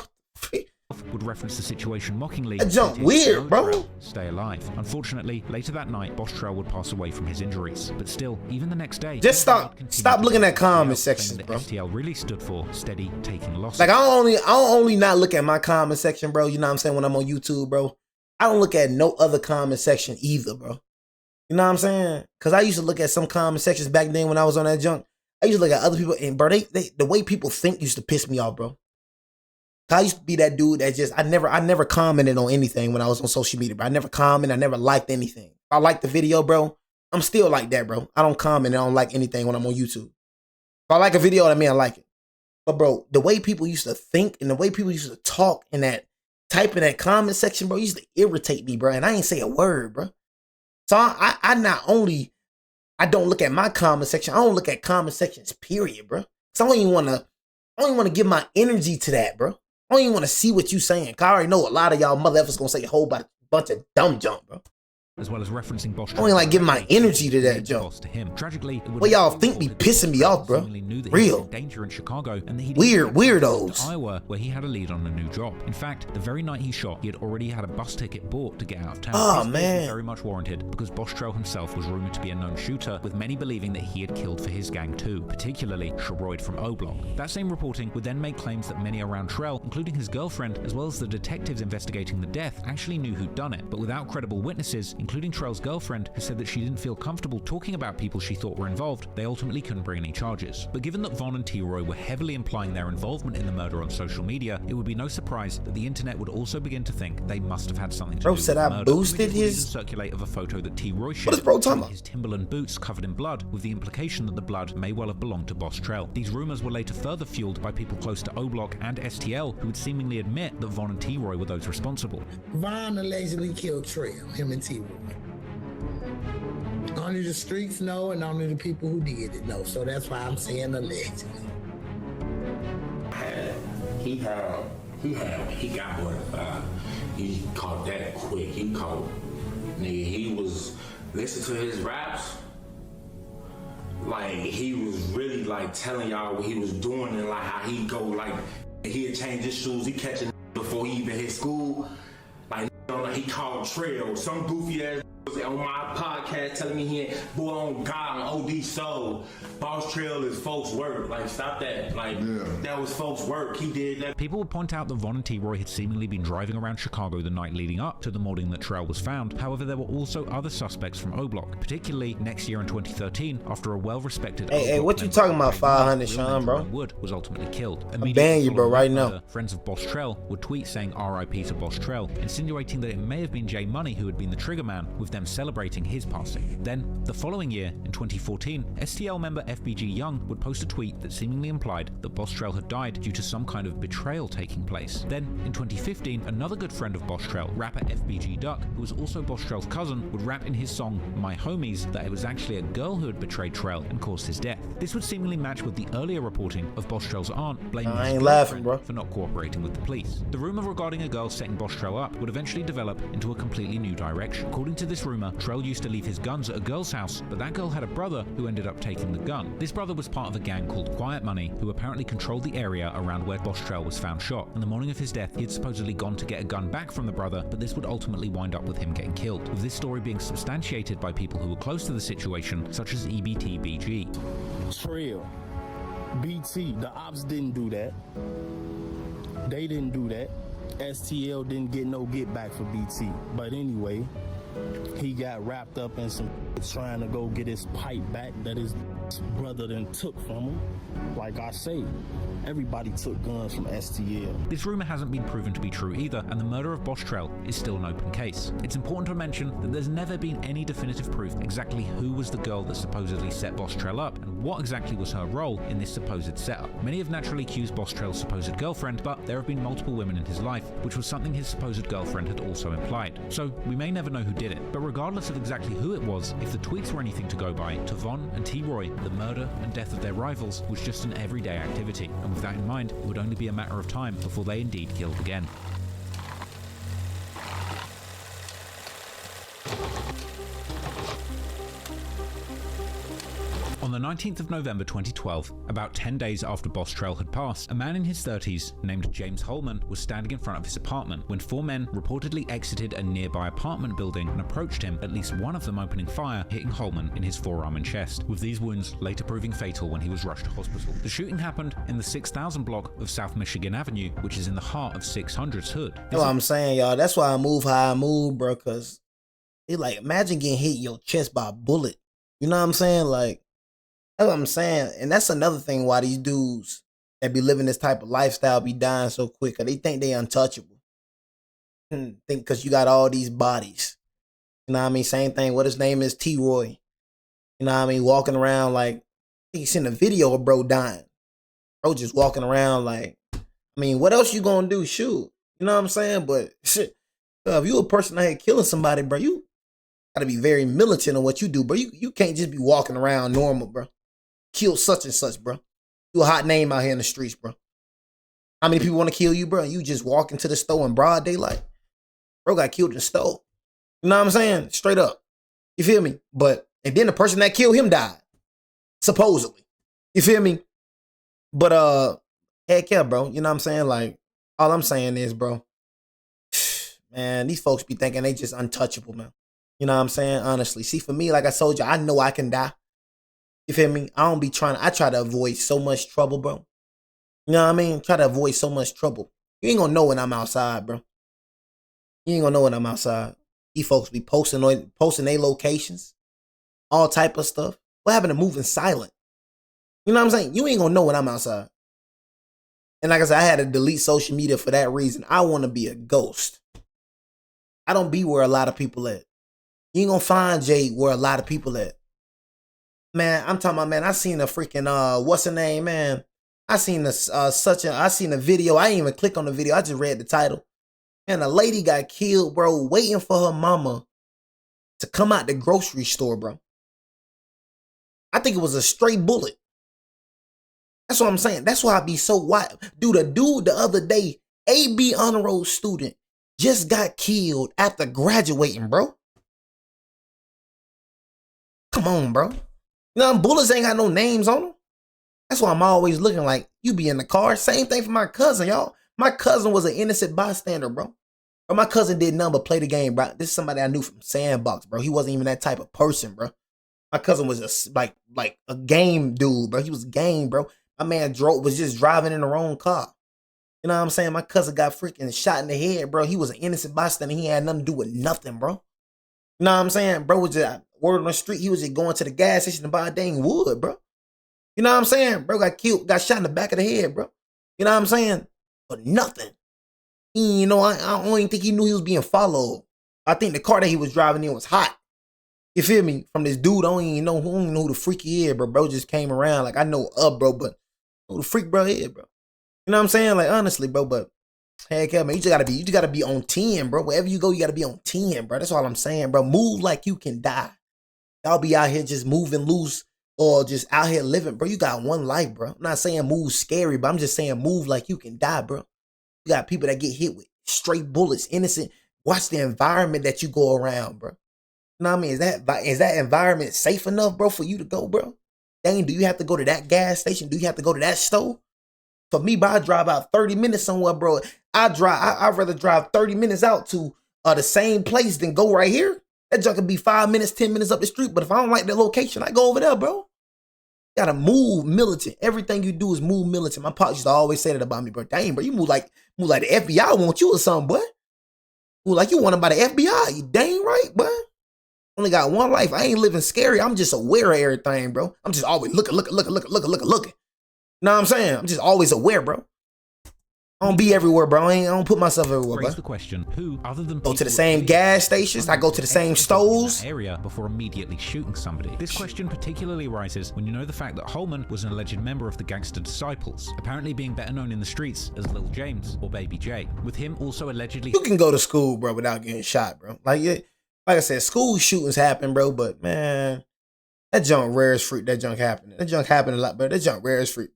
Would reference the situation mockingly. That junk weird, bro. Stay alive. Unfortunately, later that night, Boss Trell would pass away from his injuries. But still, even the next day, just stop looking at comment sections, bro. STL really stood for steady taking losses. Like I don't only not look at my comment section, bro. You know what I'm saying? When I'm on YouTube, bro, I don't look at no other comment section either, bro. You know what I'm saying? Because I used to look at some comment sections back then when I was on that junk. I used to look at other people, and bro, the way people think used to piss me off, bro. I used to be that dude that just, I never commented on anything when I was on social media, bro. I never commented, I never liked anything. If I liked the video, bro, I'm still like that, bro. I don't comment, I don't like anything when I'm on YouTube. If I like a video, that means I like it. But bro, the way people used to think and the way people used to talk in that, type in that comment section, bro, used to irritate me, bro. And I ain't say a word, bro. So I not only, I don't look at my comment section, I don't look at comment sections, period, bro. So I don't even want to give my energy to that, bro. I don't even want to see what you saying. Cause I already know a lot of y'all mother effers gonna say a whole bunch of dumb junk, bro. As well as referencing Boss Trell. I don't even like give my energy to that junk. To him. Tragically, what y'all think be pissing me off, bro? Real. Danger in Chicago and that he weirdos. To Iowa, where he had a lead on a new job. In fact, the very night he shot, he had already had a bus ticket bought to get out of town. Oh man, very much warranted because Boss Trell himself was rumored to be a known shooter, with many believing that he had killed for his gang too, particularly Shabroid from O-Block. That same reporting would then make claims that many around Trell, including his girlfriend, as well as the detectives investigating the death, actually knew who'd done it. But without credible witnesses, including Trell's girlfriend, who said that she didn't feel comfortable talking about people she thought were involved, they ultimately couldn't bring any charges. But given that Von and T-Roy were heavily implying their involvement in the murder on social media, it would be no surprise that the internet would also begin to think they must have had something to do with the murder. Bro said I boosted his... circulate of a photo that T-Roy shared. What is bro talking about? His Timberland boots covered in blood, with the implication that the blood may well have belonged to Boss Trell. These rumors were later further fueled by people close to O-Block and STL, who would seemingly admit that Von and T-Roy were those responsible. Von allegedly killed Trell, him and T-Roy. Only the streets know and only the people who did it know. So that's why I'm saying allegedly. He got what he caught that quick. He caught, nigga, he was listening to his raps. Like, he was really like telling y'all what he was doing and like how he go, like, he'd change his shoes, he catching before he even hit school. Like, he called Trell, some goofy ass on my podcast telling me he boy on God on OD Soul. Boss Trell is folks' work. Like, stop that. Like, that was folks' work. He did that. People would point out that Von and T-Roy had seemingly been driving around Chicago the night leading up to the morning that Trell was found. However, there were also other suspects from O-Block, particularly next year in 2013, after a well-respected Hey, what you talking about, 500, Sean, bro? Wood was ultimately killed. I'm banning you, bro, right now. Friends of Boss Trell would tweet saying RIP to Boss Trell, insinuating that it may have been J Money who had been the trigger man, with them celebrating his passing. Then, the following year, in 2014, STL member FBG Young would post a tweet that seemingly implied that Boss Trell had died due to some kind of betrayal taking place. Then, in 2015, another good friend of Boss Trell, rapper FBG Duck, who was also Boss Trell's cousin, would rap in his song My Homies that it was actually a girl who had betrayed Trell and caused his death. This would seemingly match with the earlier reporting of Boss Trell's aunt blaming his girlfriend for not cooperating with the police. The rumor regarding a girl setting Boss Trell up would eventually develop into a completely new direction. According to this rumor, Trell used to leave his guns at a girl's house, but that girl had a brother who ended up taking the gun. This brother was part of a gang called Quiet Money, who apparently controlled the area around where Boss Trell was found shot. On the morning of his death, he had supposedly gone to get a gun back from the brother, but this would ultimately wind up with him getting killed, with this story being substantiated by people who were close to the situation, such as EBT-BG. Trell, BT, the ops didn't do that. They didn't do that. STL didn't get no get back for BT. But anyway, he got wrapped up in some trying to go get his pipe back that his brother then took from him. Like I say, everybody took guns from STL. This rumor hasn't been proven to be true either, and the murder of Boss Trell is still an open case. It's important to mention that there's never been any definitive proof exactly who was the girl that supposedly set Boss Trell up, and what exactly was her role in this supposed setup. Many have naturally accused Boss Trell's supposed girlfriend, but there have been multiple women in his life, which was something his supposed girlfriend had also implied. So we may never know who did it, but regardless of exactly who it was, if the tweets were anything to go by, to Von and T-Roy, the murder and death of their rivals was just an everyday activity, and with that in mind, it would only be a matter of time before they indeed killed again. On the 19th of November 2012, about 10 days after Boss Trell had passed, a man in his 30s named James Holman was standing in front of his apartment when four men reportedly exited a nearby apartment building and approached him, at least one of them opening fire, hitting Holman in his forearm and chest, with these wounds later proving fatal when he was rushed to hospital. The shooting happened in the 6000 block of South Michigan Avenue, which is in the heart of 600's hood. That's what I'm saying, y'all. That's why I move how I move, bro, because it like, imagine getting hit in your chest by a bullet. You know what I'm saying? Like, that's what I'm saying. And that's another thing why these dudes that be living this type of lifestyle be dying so quick. Cause they think they untouchable. Think because you got all these bodies. You know what I mean? Same thing. What his name is, T-Roy. You know what I mean? Walking around like, you seen a video of bro dying. Bro just walking around like, I mean, what else you gonna do? Shoot. You know what I'm saying? But shit, if you a person out here killing somebody, bro, you gotta be very militant on what you do, bro. You can't just be walking around normal, bro. Kill such and such, bro. You a hot name out here in the streets, bro. How many people want to kill you, bro? You just walk into the store in broad daylight. Bro got killed in the store. You know what I'm saying? Straight up. You feel me? But, and then the person that killed him died. Supposedly. You feel me? But, heck yeah, bro. You know what I'm saying? Like, all I'm saying is, bro, man, these folks be thinking they just untouchable, man. You know what I'm saying? Honestly. See, for me, like I told you, I know I can die. You feel me? I try to avoid so much trouble, bro. You know what I mean? Try to avoid so much trouble. You ain't gonna know when I'm outside, bro. You ain't gonna know when I'm outside. These folks be posting their locations, all type of stuff. What happened to moving silent? You know what I'm saying? You ain't gonna know when I'm outside. And like I said, I had to delete social media for that reason. I want to be a ghost. I don't be where a lot of people at. You ain't gonna find Jay where a lot of people at. Man, I'm talking about, man, I seen a freaking, what's her name, man? I seen a video. I didn't even click on the video. I just read the title. And a lady got killed, bro, waiting for her mama to come out the grocery store, bro. I think it was a stray bullet. That's what I'm saying. That's why I be so wild. Dude, a dude the other day, AB honor roll student, just got killed after graduating, bro. Come on, bro. You know, bullets ain't got no names on them. That's why I'm always looking like, you be in the car. Same thing for my cousin, y'all. My cousin was an innocent bystander, bro. Bro, my cousin did nothing but play the game, bro. This is somebody I knew from Sandbox, bro. He wasn't even that type of person, bro. My cousin was like a game dude, bro. He was game, bro. My man was just driving in the wrong car. You know what I'm saying? My cousin got freaking shot in the head, bro. He was an innocent bystander. He had nothing to do with nothing, bro. You know what I'm saying? Bro was just word on the street. He was just going to the gas station to buy a dang wood, bro. You know what I'm saying? Bro got killed, got shot in the back of the head, bro. You know what I'm saying? For nothing. You know, I don't even think he knew he was being followed. I think the car that he was driving in was hot. You feel me? From this dude, I don't even know who the freak he is, bro. Bro just came around. Like, I know bro, but who the freak bro is, bro. You know what I'm saying? Like, honestly, bro, but heck yeah, man, you just gotta be on 10, bro. Wherever you go, you gotta be on 10, bro. That's all I'm saying, bro. Move like you can die. Y'all be out here just moving loose or just out here living, bro. You got one life, bro. I'm not saying move scary, but I'm just saying move like you can die, bro. You got people that get hit with straight bullets, innocent. Watch the environment that you go around, bro. You know what I mean? Is that environment safe enough, bro, for you to go, bro? Dang, do you have to go to that gas station? Do you have to go to that store? For me, bro, I drive out 30 minutes somewhere, bro. I'd rather drive 30 minutes out to the same place than go right here. That junk could be 5 minutes, 10 minutes up the street. But if I don't like the location, I go over there, bro. You gotta move militant. Everything you do is move militant. My pops used to always say that about me, bro. Dang, bro, you move like the FBI want you or something, boy. Move like you wanted by the FBI. You dang right, boy. Only got one life. I ain't living scary. I'm just aware of everything, bro. I'm just always looking. You know what I'm saying? I'm just always aware, bro. I don't be everywhere, bro. I don't put myself everywhere, bro. Raise the question: who, other than go to the same gas stations? I go to the same stores. Area before immediately shooting somebody. This question particularly arises when you know the fact that Holman was an alleged member of the Gangster Disciples, apparently being better known in the streets as Lil James or Baby J. With him also allegedly. You can go to school, bro, without getting shot, bro. Like I said, school shootings happen, bro. But man, that junk rare as fruit. That junk happened. That junk happened a lot, but that junk rare as fruit.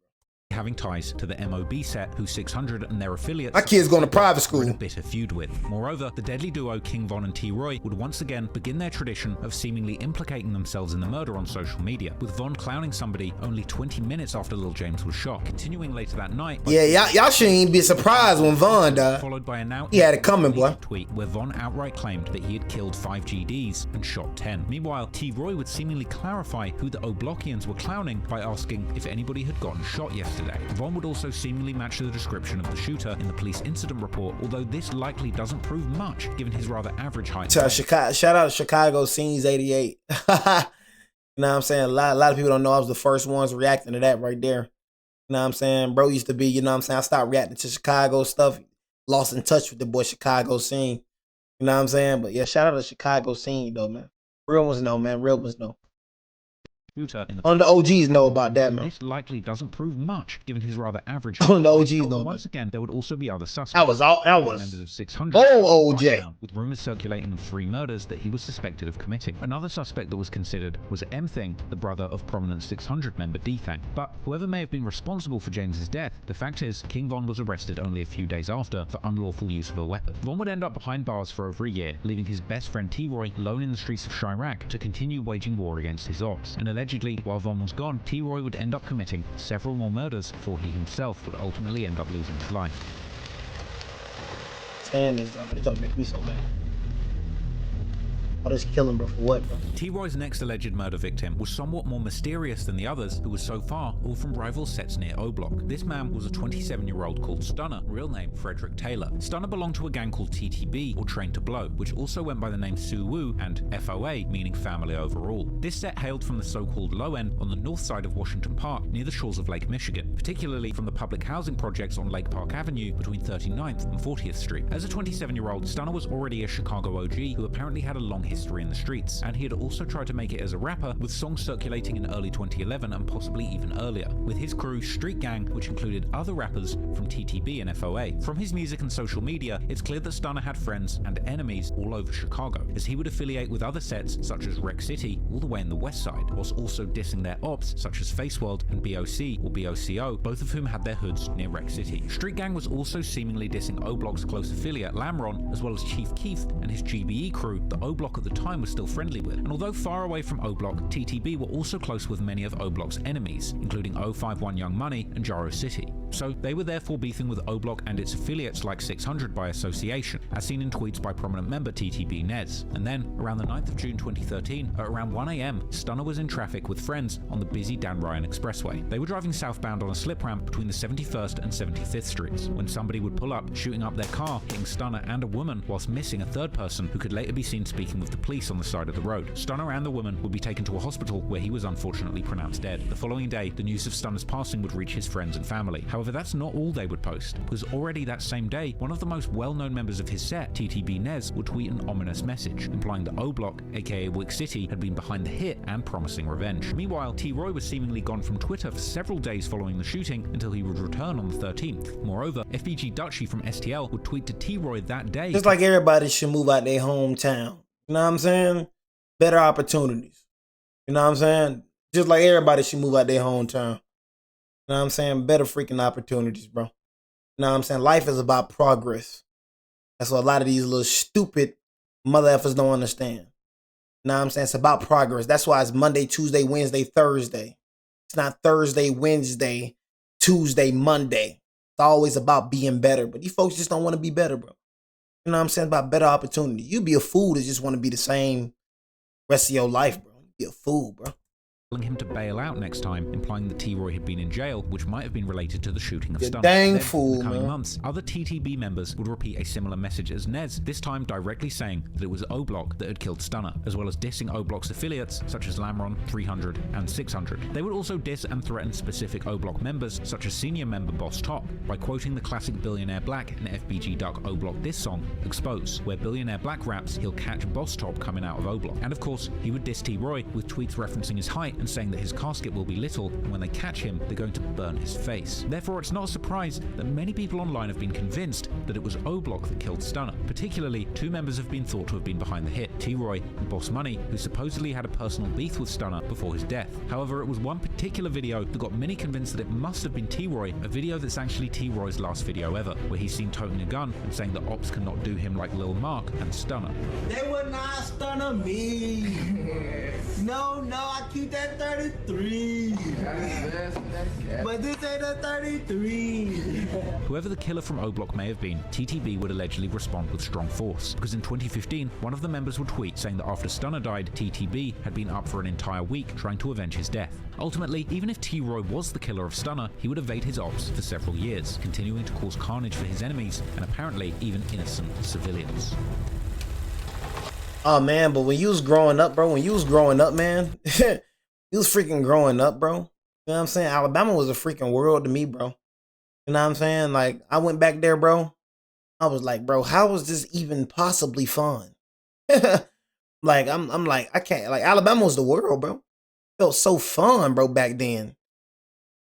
Having ties to the MOB set, who 600 and their affiliates. My kids going to private school. In a bitter feud with. Moreover, the deadly duo King Von and T-Roy would once again begin their tradition of seemingly implicating themselves in the murder on social media, with Von clowning somebody only 20 minutes after Lil James was shot. Continuing later that night. Yeah, y'all shouldn't even be surprised when Von died. Followed by a now he had it coming, boy. Tweet where Von outright claimed that he had killed 5 GDs and shot 10. Meanwhile, T-Roy would seemingly clarify who the O'Blockians were clowning by asking if anybody had gotten shot yesterday. Von would also seemingly match the description of the shooter in the police incident report, although this likely doesn't prove much given his rather average height. Shout out to Chicago Scenes 88. You know what I'm saying? A lot of people don't know I was the first ones reacting to that right there. You know what I'm saying? Bro used to be, you know what I'm saying? I stopped reacting to Chicago stuff. Lost in touch with the boy Chicago Scene. You know what I'm saying? But yeah, shout out to Chicago Scene though, man. Real ones know, man. Real ones know. Only the OGs know about that, man. This likely doesn't prove much, given his rather average. Only the OGs know. Once again, there would also be other suspects. That was members of 600. Oh, OJ. With rumors circulating of 3 murders that he was suspected of committing. Another suspect that was considered was M-Thing, the brother of prominent 600 member D-Thang. But whoever may have been responsible for James's death, the fact is, King Von was arrested only a few days after for unlawful use of a weapon. Von would end up behind bars for over a year, leaving his best friend T-Roy alone in the streets of Chirac to continue waging war against his odds. And allegedly, while Von was gone, T-Roy would end up committing several more murders before he himself would ultimately end up losing his life. Saying this, it don't make me so mad. I'll just kill him, bro, for what, bro? T-Roy's next alleged murder victim was somewhat more mysterious than the others, who was so far all from rival sets near O-Block. This man was a 27-year-old called Stunna, real name Frederick Taylor. Stunna belonged to a gang called TTB, or Train to Blow, which also went by the name Suwoo and FOA, meaning family overall. This set hailed from the so-called low end on the north side of Washington Park, near the shores of Lake Michigan, particularly from the public housing projects on Lake Park Avenue between 39th and 40th Street. As a 27-year-old, Stunna was already a Chicago OG who apparently had a long history in the streets, and he had also tried to make it as a rapper, with songs circulating in early 2011 and possibly even earlier, with his crew Street Gang, which included other rappers from TTB and FOA. From his music and social media, it's clear that Stunna had friends and enemies all over Chicago, as he would affiliate with other sets such as Rec City all the way in the west side, whilst also dissing their ops such as Face World and BOC or BOCO, both of whom had their hoods near Rec City. Street Gang was also seemingly dissing O-Block's close affiliate Lamron, as well as Chief Keef and his GBE crew that O-Block at the time was still friendly with. And although far away from O-Block, TTB were also close with many of O-Block's enemies, including 051 Young Money and Jaro City. So they were therefore beefing with O-Block and its affiliates like 600 by association, as seen in tweets by prominent member TTB Nez. And then, around the 9th of June 2013, at around 1 AM, Stunna was in traffic with friends on the busy Dan Ryan Expressway. They were driving southbound on a slip ramp between the 71st and 75th Streets, when somebody would pull up, shooting up their car, hitting Stunna and a woman, whilst missing a third person who could later be seen speaking with the police on the side of the road. Stunna and the woman would be taken to a hospital where he was unfortunately pronounced dead. The following day, the news of Stunna's passing would reach his friends and family. However, that's not all they would post, because already that same day, one of the most well-known members of his set, TTB Nez, would tweet an ominous message, implying that O-Block, aka Wick City, had been behind the hit and promising revenge. Meanwhile, T-Roy was seemingly gone from Twitter for several days following the shooting until he would return on the 13th. Moreover, FBG Dutchie from STL would tweet to T-Roy that day. Just like everybody should move out their hometown. You know what I'm saying? Better opportunities. You know what I'm saying? Just like everybody should move out their hometown. You know what I'm saying? Better freaking opportunities, bro. You know what I'm saying? Life is about progress. That's what a lot of these little stupid mother effers don't understand. You know what I'm saying? It's about progress. That's why it's Monday, Tuesday, Wednesday, Thursday. It's not Thursday, Wednesday, Tuesday, Monday. It's always about being better. But these folks just don't want to be better, bro. You know what I'm saying? About better opportunity. You be a fool to just want to be the same rest of your life, bro. You be a fool, bro. Him to bail out next time, implying that T-Roy had been in jail, which might have been related to the shooting of Stunna. Dang fool, in the coming man. months, other TTB members would repeat a similar message as Nez, this time directly saying that it was O-Block that had killed Stunna, as well as dissing O-Block's affiliates such as Lamron, 300, and 600. They would also diss and threaten specific O-Block members, such as senior member Boss Trell, by quoting the classic Billionaire Black and FBG Duck O-Block diss song, Expose, where Billionaire Black raps he'll catch Boss Trell coming out of O-Block. And of course, he would diss T-Roy with tweets referencing his height and saying that his casket will be little, and when they catch him, they're going to burn his face. Therefore, it's not a surprise that many people online have been convinced that it was O-Block that killed Stunna. Particularly, two members have been thought to have been behind the hit, T-Roy and Boss Money, who supposedly had a personal beef with Stunna before his death. However, it was one particular video that got many convinced that it must have been T-Roy, a video that's actually T-Roy's last video ever, where he's seen toting a gun and saying that ops cannot do him like Lil Marc and Stunna. They would not Stunna me. No, I keep that 33. But this ain't a 33. Whoever the killer from O-Block may have been, TTB would allegedly respond with strong force, because in 2015, one of the members would tweet saying that after Stunna died, TTB had been up for an entire week trying to avenge his death. Ultimately, even if T-Roy was the killer of Stunna, he would evade his ops for several years, continuing to cause carnage for his enemies and apparently even innocent civilians. Oh, man, but when you was growing up, bro, man, you was freaking growing up, bro. You know what I'm saying? Alabama was a freaking world to me, bro. You know what I'm saying? Like, I went back there, bro. I was like, bro, how was this even possibly fun? Like, I'm like, I can't, like, Alabama was the world, bro. Felt so fun, bro, back then.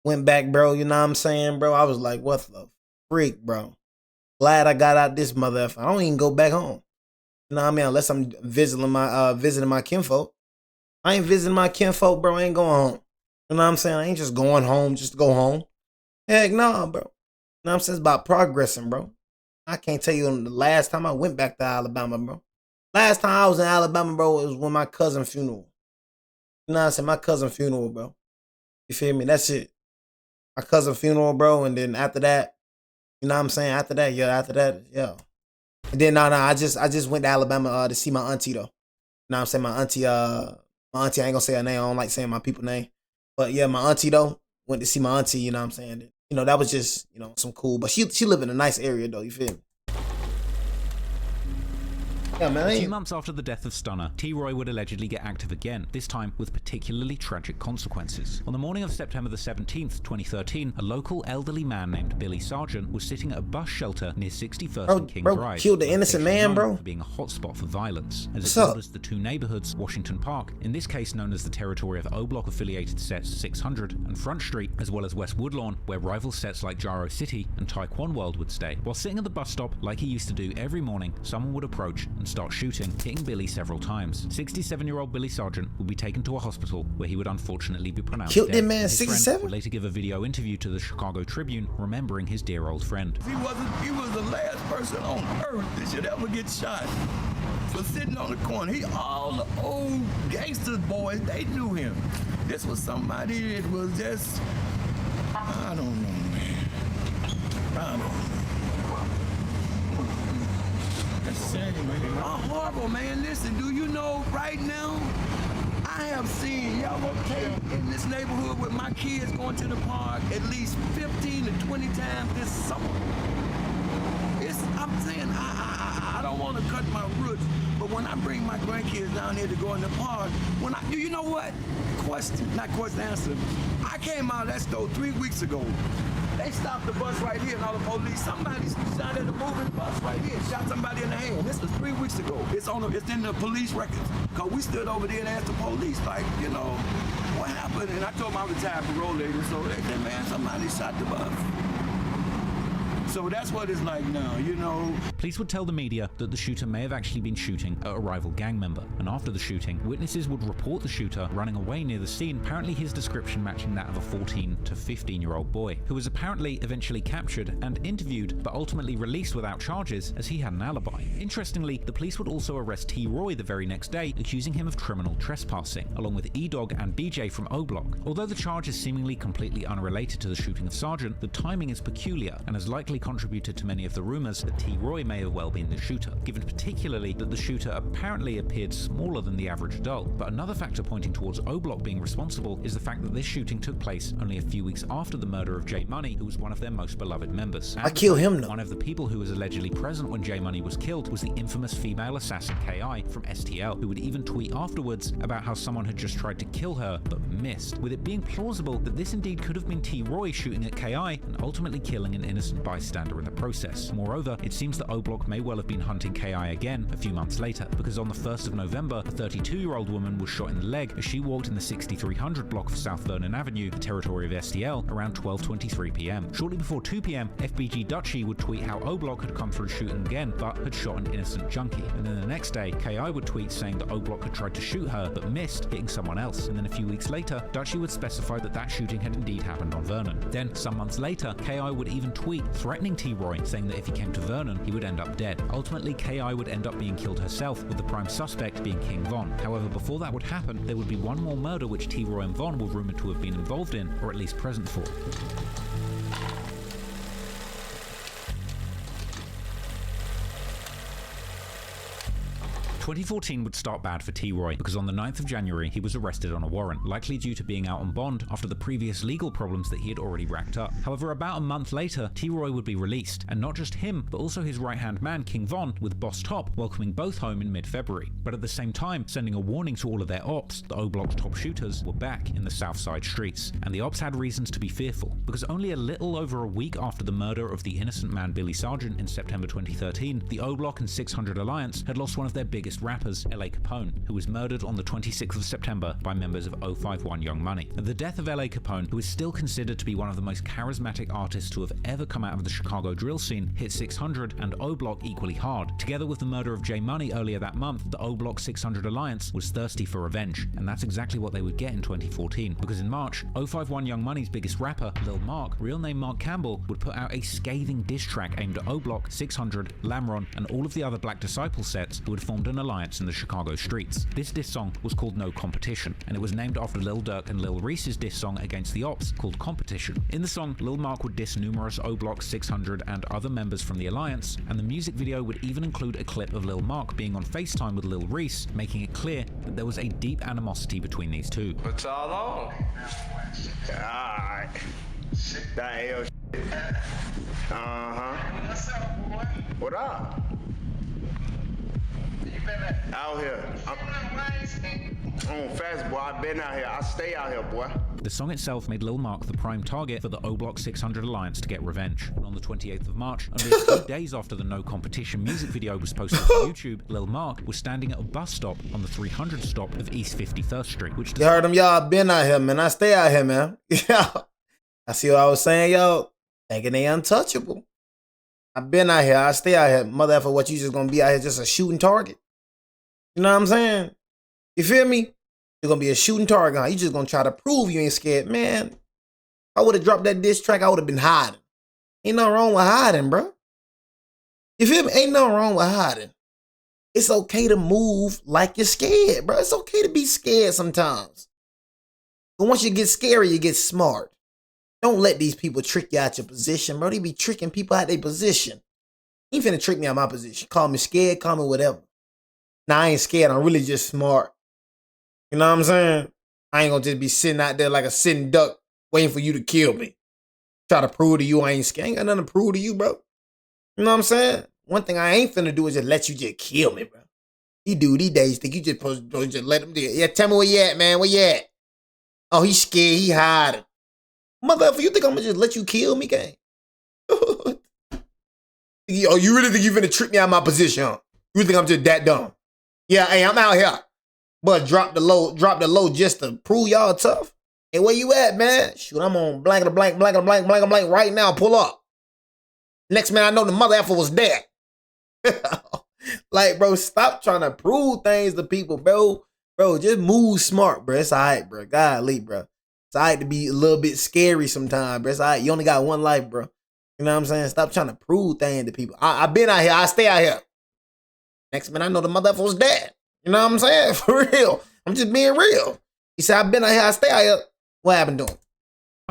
Went back, bro, you know what I'm saying, bro? I was like, what the freak, bro? Glad I got out this mother effer. I don't even go back home. You know what I mean? Unless I'm visiting my kinfolk. I ain't visiting my kinfolk, bro. I ain't going home. You know what I'm saying? I ain't just going home just to go home. Heck no, bro. You know what I'm saying? It's about progressing, bro. I can't tell you the last time I went back to Alabama, bro. Last time I was in Alabama, bro, it was when my cousin's funeral. You know what I'm saying? My cousin's funeral, bro. You feel me? That's it. My cousin's funeral, bro. And then after that, you know what I'm saying? After that, yeah. And then, no, I just went to Alabama to see my auntie, though. You know what I'm saying? My auntie, I ain't gonna say her name. I don't like saying my people's name. But yeah, my auntie, though, went to see my auntie, you know what I'm saying? You know, that was just, you know, some cool. But she lived in a nice area, though, you feel me? Yeah, man, a few months after the death of Stunna, T-Roy would allegedly get active again, this time with particularly tragic consequences. On the morning of September the 17th, 2013, a local elderly man named Billy Sargent was sitting at a bus shelter near 61st and King Drive. Killed the innocent man, bro. For being a hotspot for violence, as it borders the two neighborhoods, Washington Park, in this case known as the territory of O-Block affiliated sets 600 and Front Street, as well as West Woodlawn, where rival sets like Gyro City and Taekwon World would stay. While sitting at the bus stop, like he used to do every morning, someone would approach and start shooting, hitting Billy several times. 67-year-old Billy Sargent would be taken to a hospital where he would unfortunately be pronounced dead. Killed that man, 67? Would later give a video interview to the Chicago Tribune, remembering his dear old friend. He was the last person on earth that should ever get shot for sitting on the corner. All the old gangsters boys, they knew him. This was somebody that was just, I don't know, man. I don't. That's shame, man. Oh, horrible, man. Listen, do you know right now? I have seen yellow tape in this neighborhood with my kids going to the park at least 15 to 20 times this summer. I'm saying I don't want to cut my roots, but when I bring my grandkids down here to go in the park, you know what? Not question, answer. I came out of that store 3 weeks ago. They stopped the bus right here and all the police. Somebody shot at the moving bus right here, shot somebody in the hand. This was 3 weeks ago. It's in the police records. Cause we stood over there and asked the police, like, you know, what happened? And I told them I was a retired parole agent, so they said, man, somebody shot the bus. So that's what it's like now, you know. Police would tell the media that the shooter may have actually been shooting at a rival gang member, and after the shooting, witnesses would report the shooter running away near the scene, apparently his description matching that of a 14 to 15-year-old boy, who was apparently eventually captured and interviewed, but ultimately released without charges as he had an alibi. Interestingly, the police would also arrest T. Roy the very next day, accusing him of criminal trespassing, along with E-Dog and BJ from O-Block. Although the charge is seemingly completely unrelated to the shooting of Sargent, the timing is peculiar and has likely contributed to many of the rumors that T. Roy may have well been the shooter, given particularly that the shooter apparently appeared smaller than the average adult. But another factor pointing towards O-Block being responsible is the fact that this shooting took place only a few weeks after the murder of J Money, who was one of their most beloved members. I kill him though. One of the people who was allegedly present when J Money was killed was the infamous female assassin KI from STL, who would even tweet afterwards about how someone had just tried to kill her but missed, with it being plausible that this indeed could have been T. Roy shooting at KI and ultimately killing an innocent bystander in the process. Moreover, it seems that O-Block may well have been hunting KI again a few months later, because on the 1st of November, a 32-year-old woman was shot in the leg as she walked in the 6300 block of South Vernon Avenue, the territory of STL, around 12:23 p.m. Shortly before 2 p.m, FBG Dutchie would tweet how O-Block had come for a shooting again, but had shot an innocent junkie. And then the next day, KI would tweet saying that O-Block had tried to shoot her, but missed, hitting someone else. And then a few weeks later, Dutchie would specify that that shooting had indeed happened on Vernon. Then, some months later, KI would even tweet threatening T. Roy, saying that if he came to Vernon, he would end up dead. Ultimately, KI would end up being killed herself, with the prime suspect being King Von. However, before that would happen, there would be one more murder which T. Roy and Von were rumored to have been involved in, or at least present for. 2014 would start bad for T. Roy, because on the 9th of January he was arrested on a warrant, likely due to being out on bond after the previous legal problems that he had already racked up. However, about a month later, T. Roy would be released, and not just him, but also his right-hand man King Von, with Boss Top welcoming both home in mid-February, but at the same time sending a warning to all of their ops that O-Block's top shooters were back in the South Side streets. And the ops had reasons to be fearful, because only a little over a week after the murder of the innocent man Billy Sargent in September 2013, the O-Block and 600 Alliance had lost one of their biggest rappers, L.A. Capone, who was murdered on the 26th of September by members of 051 Young Money. The death of L.A. Capone, who is still considered to be one of the most charismatic artists to have ever come out of the Chicago drill scene, hit 600 and O-Block equally hard. Together with the murder of J Money earlier that month, the O-Block 600 Alliance was thirsty for revenge, and that's exactly what they would get in 2014, because in March, 051 Young Money's biggest rapper, Lil Marc, real name Marc Campbell, would put out a scathing diss track aimed at O-Block, 600, Lamron, and all of the other Black Disciple sets who had formed an alliance in the Chicago streets. This diss song was called No Competition, and it was named after Lil Durk and Lil Reese's diss song against the Ops called Competition. In the song, Lil Marc would diss numerous O-Block, 600, and other members from the alliance, and the music video would even include a clip of Lil Marc being on FaceTime with Lil Reese, making it clear that there was a deep animosity between these two. What's all on? Alright. That L shit. What's up, boy? What up? Out here. I'm on fast, boy. I've been out here. I stay out here, boy. The song itself made Lil Marc the prime target for the O-Block 600 Alliance to get revenge. And on the 28th of March, only a few days after the No Competition music video was posted to YouTube, Lil Marc was standing at a bus stop on the 300 stop of East 51st Street, which... You heard them, y'all. Been out here, man. I stay out here, man. Yeah. I see what I was saying, yo. Thinking they untouchable. I've been out here. I stay out here. Mother effer, what, you just gonna be out here just a shooting target? You know what I'm saying? You feel me? You're gonna be a shooting target. You just gonna try to prove you ain't scared. Man, if I would have dropped that diss track, I would have been hiding. Ain't nothing wrong with hiding, bro. You feel me? Ain't nothing wrong with hiding. It's okay to move like you're scared, bro. It's okay to be scared sometimes. But once you get scary, you get smart. Don't let these people trick you out your position, bro. They be tricking people out their position. He ain't finna trick me out my position. Call me scared, call me whatever. Nah, I ain't scared. I'm really just smart. You know what I'm saying? I ain't gonna just be sitting out there like a sitting duck waiting for you to kill me. Try to prove to you I ain't scared. I ain't got nothing to prove to you, bro. You know what I'm saying? One thing I ain't finna do is just let you just kill me, bro. These days think you just supposed to just let him do it. Yeah, tell me where you at, man. Where you at? Oh, he's scared. He hiding. Motherfucker, you think I'm gonna just let you kill me, gang? Oh, you really think you finna trick me out of my position, huh? You think I'm just that dumb? Yeah, hey, I'm out here. But drop the low just to prove y'all tough. Hey, where you at, man? Shoot, I'm on blank right now. Pull up. Next man I know the mother effer was dead. Like, bro, stop trying to prove things to people, bro. Bro, just move smart, bro. It's all right, bro. Golly, bro. It's all right to be a little bit scary sometimes, bro. It's all right. You only got one life, bro. You know what I'm saying? Stop trying to prove things to people. I've been out here. I stay out here. Next man I know the mother effer was dead. You know what I'm saying? For real. I'm just being real. He said, I've been out here. I stay out here. What happened to him?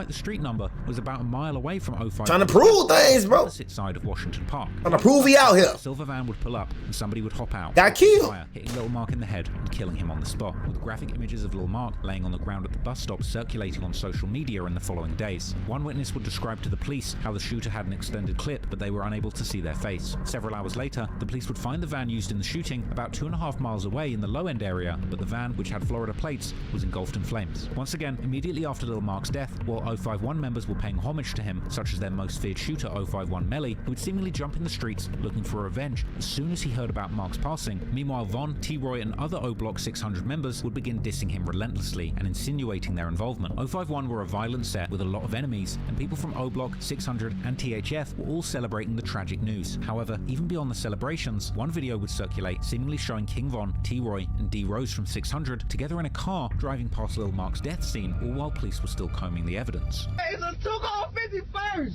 The street number was about a mile away from 05. Trying to prove things, bro. Opposite side of Washington Park. Trying to prove he out here. A silver van would pull up and somebody would hop out. Got killed. Fire, hitting Lil Marc in the head and killing him on the spot. With graphic images of Lil Marc laying on the ground at the bus stop circulating on social media in the following days. One witness would describe to the police how the shooter had an extended clip, but they were unable to see their face. Several hours later, the police would find the van used in the shooting about 2.5 miles away in the low-end area, but the van, which had Florida plates, was engulfed in flames. Once again, immediately after Lil Marc's death, while 051 members were paying homage to him, such as their most feared shooter 051 Melly, who would seemingly jump in the streets looking for revenge as soon as he heard about Marc's passing. Meanwhile, Von, T-Roy and other O Block 600 members would begin dissing him relentlessly and insinuating their involvement. 051 were a violent set with a lot of enemies, and people from O Block, 600 and THF were all celebrating the tragic news. However, even beyond the celebrations, one video would circulate seemingly showing King Von, T-Roy and D Rose from 600 together in a car driving past Lil Marc's death scene, all while police were still combing the evidence. Hey, it's a 251st.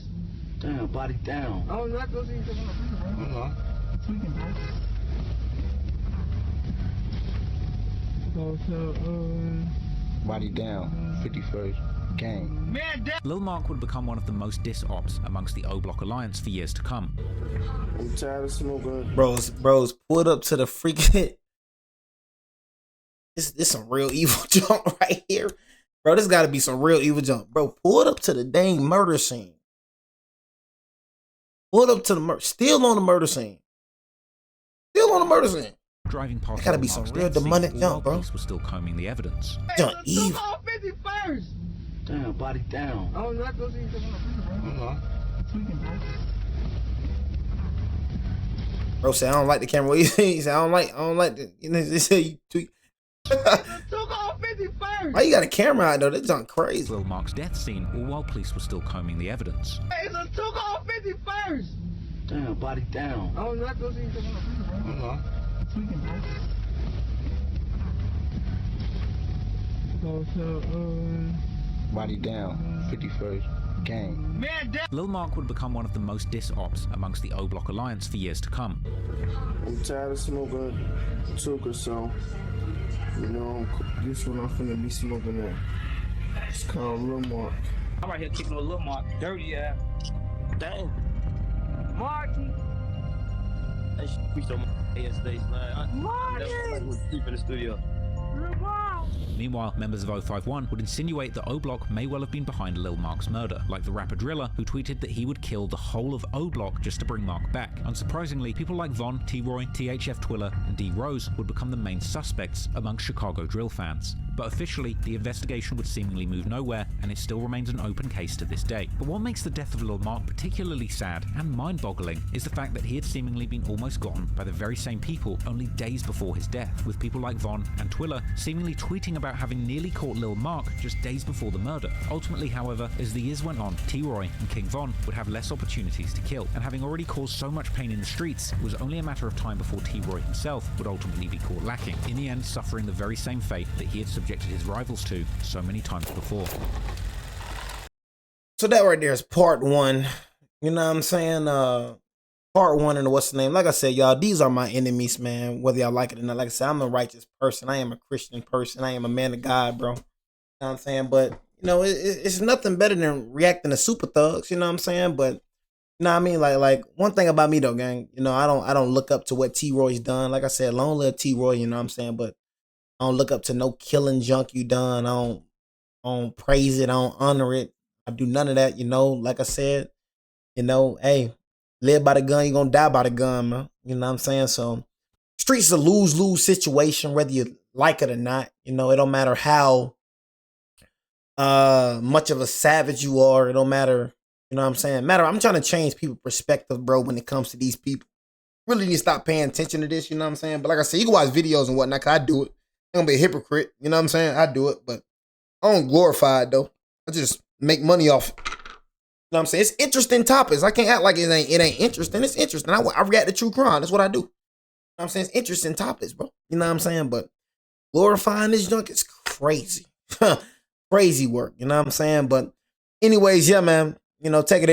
Damn, body down. Oh, not those things. Tweaking, bro. Body down. 51st gang. Man, Lil Marc would become one of the most diss-ops amongst the O Block Alliance for years to come. I'm tired of smoking. Bros, pulled up to the freaking... This some real evil jump right here. Bro, this gotta be some real evil jump. Bro, pulled up to the dang murder scene. Pulled up to the still on the murder scene. Still on the murder scene. Driving past That gotta be some real demonic jump, bro. Police were still combing the evidence. Jump evil. 51st. Damn, body down. Oh, not those things. Tweaking, bro. Bro said, I don't like the camera. He said, I don't like the, you know, they say you tweak. Why you got a camera out though? That's junk crazy. Lil Marc's death scene, all while police were still combing the evidence. Hey, it's a 51st. Damn, body down. Oh, not those things. Tweaking, bro. Body down. 51st gang. Man, Lil Marc would become one of the most diss-ops amongst the O Block Alliance for years to come. I'm tired of smoking took or so. You know, this one I'm finna be smoking at. It's called Lil Marc. I'm right here kicking with Lil Marc. Dirty ass. Dang. Marky. That shit preached on my yesterday, man. Marky! I was deep in the studio. Meanwhile, members of 051 would insinuate that O Block may well have been behind Lil Marc's murder, like the rapper Driller, who tweeted that he would kill the whole of O Block just to bring Marc back. Unsurprisingly, people like Von, T-Roy, THF Twiller, and D Rose would become the main suspects among Chicago drill fans. But officially, the investigation would seemingly move nowhere, and it still remains an open case to this day. But what makes the death of Lil Marc particularly sad and mind-boggling is the fact that he had seemingly been almost gotten by the very same people only days before his death, with people like Von and Twiller seemingly tweeting about having nearly caught Lil Marc just days before the murder. Ultimately, however, as the years went on, T-Roy and King Von would have less opportunities to kill, and having already caused so much pain in the streets, it was only a matter of time before T-Roy himself would ultimately be caught lacking, in the end suffering the very same fate that he had subjected his rivals to so many times before. So that right there is part one. You know what I'm saying? Part one and what's the name? Like I said, y'all, these are my enemies, man. Whether y'all like it or not. Like I said, I'm a righteous person. I am a Christian person. I am a man of God, bro. You know what I'm saying? But You know, it's nothing better than reacting to super thugs. You know what I'm saying? But you know what I mean? Like one thing about me though, gang. You know, I don't look up to what T Roy's done. Like I said, long live T Roy. You know what I'm saying? But I don't look up to no killing junk you done. I don't praise it. I don't honor it. I do none of that. You know, like I said, you know, hey, live by the gun, you gonna die by the gun, man. You know what I'm saying? So streets is a lose-lose situation, whether you like it or not. You know, it don't matter how much of a savage you are. It don't matter, you know what I'm saying? I'm trying to change people's perspective, bro, when it comes to these people. Really need to stop paying attention to this, you know what I'm saying? But like I said, you can watch videos and whatnot, cause I do it. I'm gonna be a hypocrite, you know what I'm saying? I do it, but I don't glorify it though. I just make money off it. You know what I'm saying? It's interesting topics. I can't act like it ain't interesting. It's interesting. I react to true crime. That's what I do. You know what I'm saying? It's interesting topics, bro. You know what I'm saying? But glorifying this junk is crazy. Crazy work. You know what I'm saying? But anyways, yeah, man. You know, take it